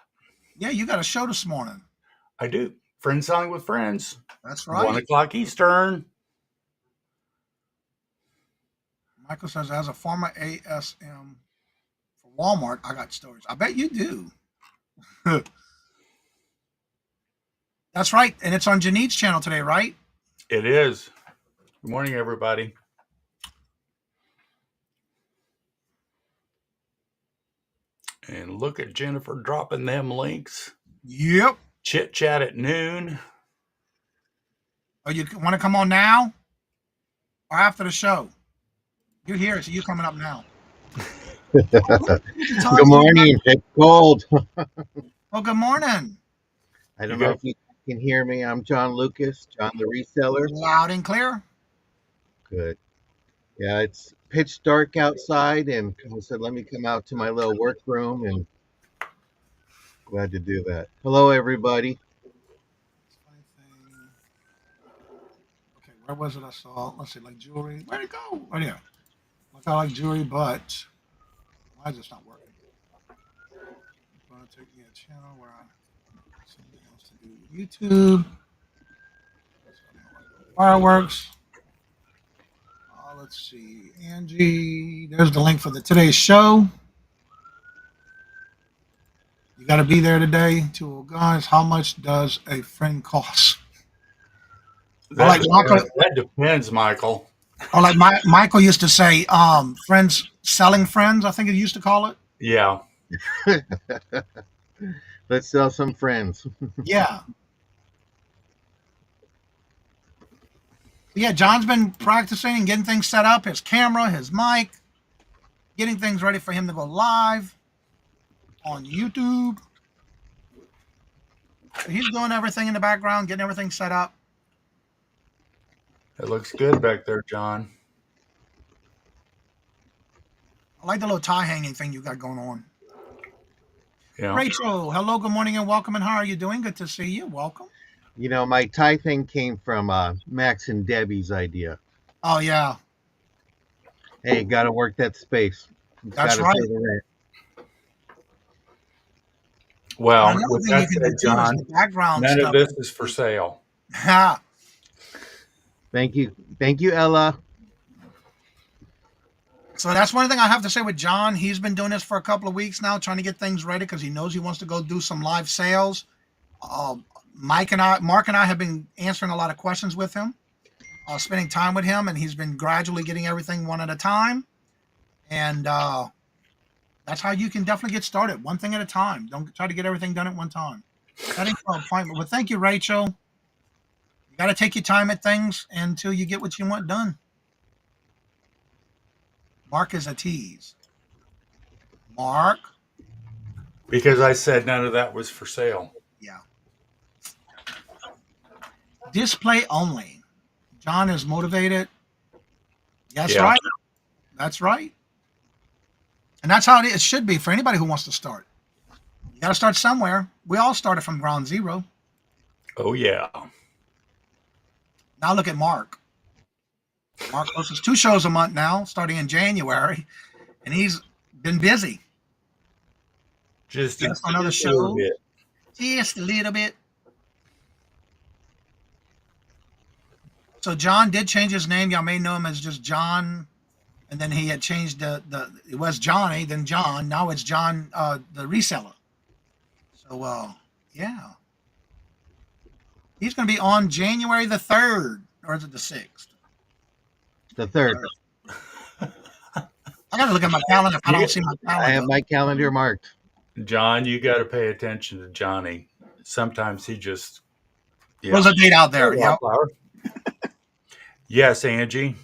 Yeah, you got a show this morning. I do. Friends Selling with Friends. That's 1 right. o'clock Eastern. Michael says, as a former ASM for Walmart, I got stories. I bet you do. That's right. And it's on Janit's channel today, right? It is. Good morning, everybody. And look at Jennifer dropping them links. Yep. Chit chat at noon. Oh, you want to come on now or after the show? You're here, so you're coming up now. Good morning. It's cold. Oh, good morning. I don't know if you can hear me. I'm John Lucas, John the Reseller. Loud and clear. Good. Yeah, it's pitch dark outside, and I said, let me come out to my little workroom and Glad to do that. Hello, everybody. Funny thing. Okay, where was it I saw? Let's see, like jewelry. Where'd it go? Oh, yeah. Look, I like jewelry, but why is this not working? It's going to take me a channel where I have something else to do with YouTube. Fireworks. Let's see. Angie, there's the link for today's show. You got to be there today. Guys, how much does a friend cost? That depends, Michael. Or like Michael used to say, friends selling friends, I think it used to call it. Yeah. Let's sell some friends. Yeah. Yeah, John's been practicing and getting things set up, his camera, his mic, getting things ready for him to go live on YouTube. He's doing everything in the background, getting everything set up. It looks good back there, John. I like the little tie hanging thing you got going on. Yeah. Rachel, hello, good morning, and welcome. And how are you doing? Good to see you. Welcome. You know, my tie thing came from Max and Debbie's idea. Oh, yeah. Hey, got to work that space. That's right. Pay the rent. Well, with that said, John, none of this is for sale. Thank you. Thank you, Ella. So that's one thing I have to say with John. He's been doing this for a couple of weeks now, trying to get things ready because he knows he wants to go do some live sales. Mark and I have been answering a lot of questions with him, spending time with him, and he's been gradually getting everything one at a time. And that's how you can definitely get started, one thing at a time. Don't try to get everything done at one time. Setting for appointment. Well, thank you, Rachel. You got to take your time at things until you get what you want done. Mark is a tease. Mark? Because I said none of that was for sale. Yeah. Display only. John is motivated. That's right. That's right. And that's how it should be for anybody who wants to start. You got to start somewhere. We all started from ground zero. Oh, yeah. Now look at Mark. Mark posts 2 shows a month now, starting in January, and he's been busy. Just another show. Just a little bit. So John did change his name. Y'all may know him as just John, and then he had changed it was Johnny, then John. Now it's John, the reseller. So yeah, he's going to be on January the 3rd, or is it the 6th? The 3rd. I got to look at my calendar if I don't see my calendar. I have my calendar marked. John, you got to pay attention to Johnny. Sometimes he just... There's a date out there. Yep. Yes, Angie.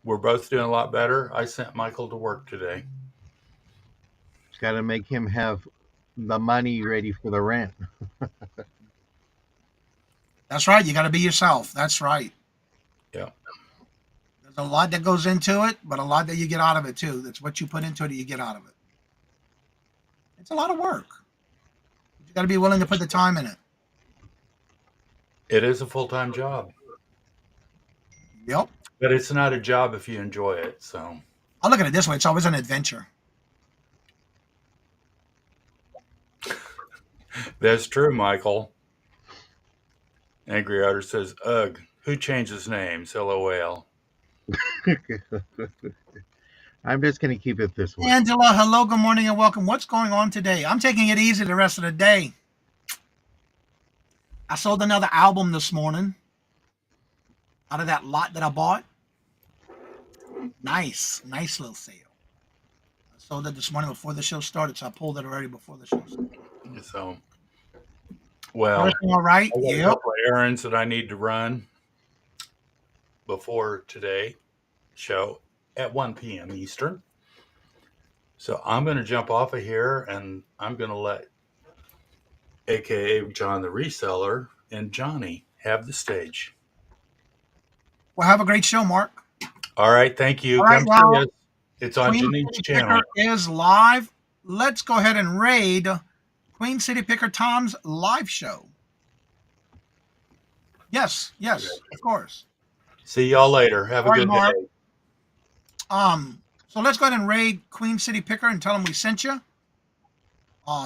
We're both doing a lot better. I sent Michael to work today. Got to make him have the money ready for the rent. That's right. You got to be yourself. That's right. Yeah. There's a lot that goes into it, but a lot that you get out of it too. That's what you put into it that you get out of it. It's a lot of work. You got to be willing to put the time in it. It is a full-time job. Yep. But it's not a job if you enjoy it, so. I'll look at it this way. It's always an adventure. That's true, Michael. Angry Otter says, ugh, who changes names? LOL. I'm just going to keep it this way. Angela, hello, good morning, and welcome. What's going on today? I'm taking it easy the rest of the day. I sold another album this morning out of that lot that I bought. Nice little sale. I sold it this morning before the show started, so I pulled it already before the show started. So, well, everything all right? I got a couple of errands that I need to run before today show at 1 p.m. Eastern. So I'm going to jump off of here, and I'm going to let AKA John the Reseller and Johnny have the stage. Well, have a great show, Mark. All right, thank you. All right, Come see us. It's on Janine's channel. Is live. Let's go ahead and raid Queen City Picker Tom's live show. Yes, of course. See y'all later. Have a All right, good Mark. day. So let's go ahead and raid Queen City Picker and tell him we sent you.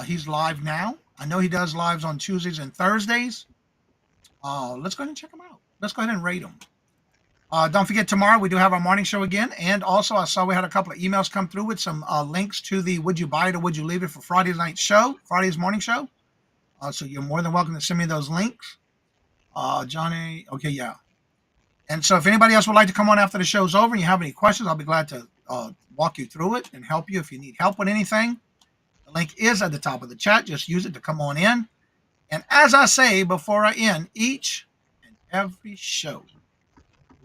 He's live now. I know he does lives on Tuesdays and Thursdays. Let's go ahead and check him out. Let's go ahead and raid him. Don't forget, tomorrow we do have our morning show again. And also, I saw we had a couple of emails come through with some links to the Would You Buy It or Would You Leave It for Friday's morning show. So you're more than welcome to send me those links. Johnny, okay, yeah. And so if anybody else would like to come on after the show's over and you have any questions, I'll be glad to walk you through it and help you if you need help with anything. The link is at the top of the chat. Just use it to come on in. And as I say before I end each and every show,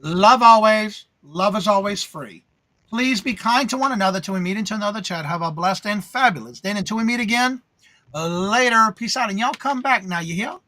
love always. Love is always free. Please be kind to one another till we meet into another chat. Have a blessed and fabulous day. And until we meet again, later. Peace out. And y'all come back now, you hear?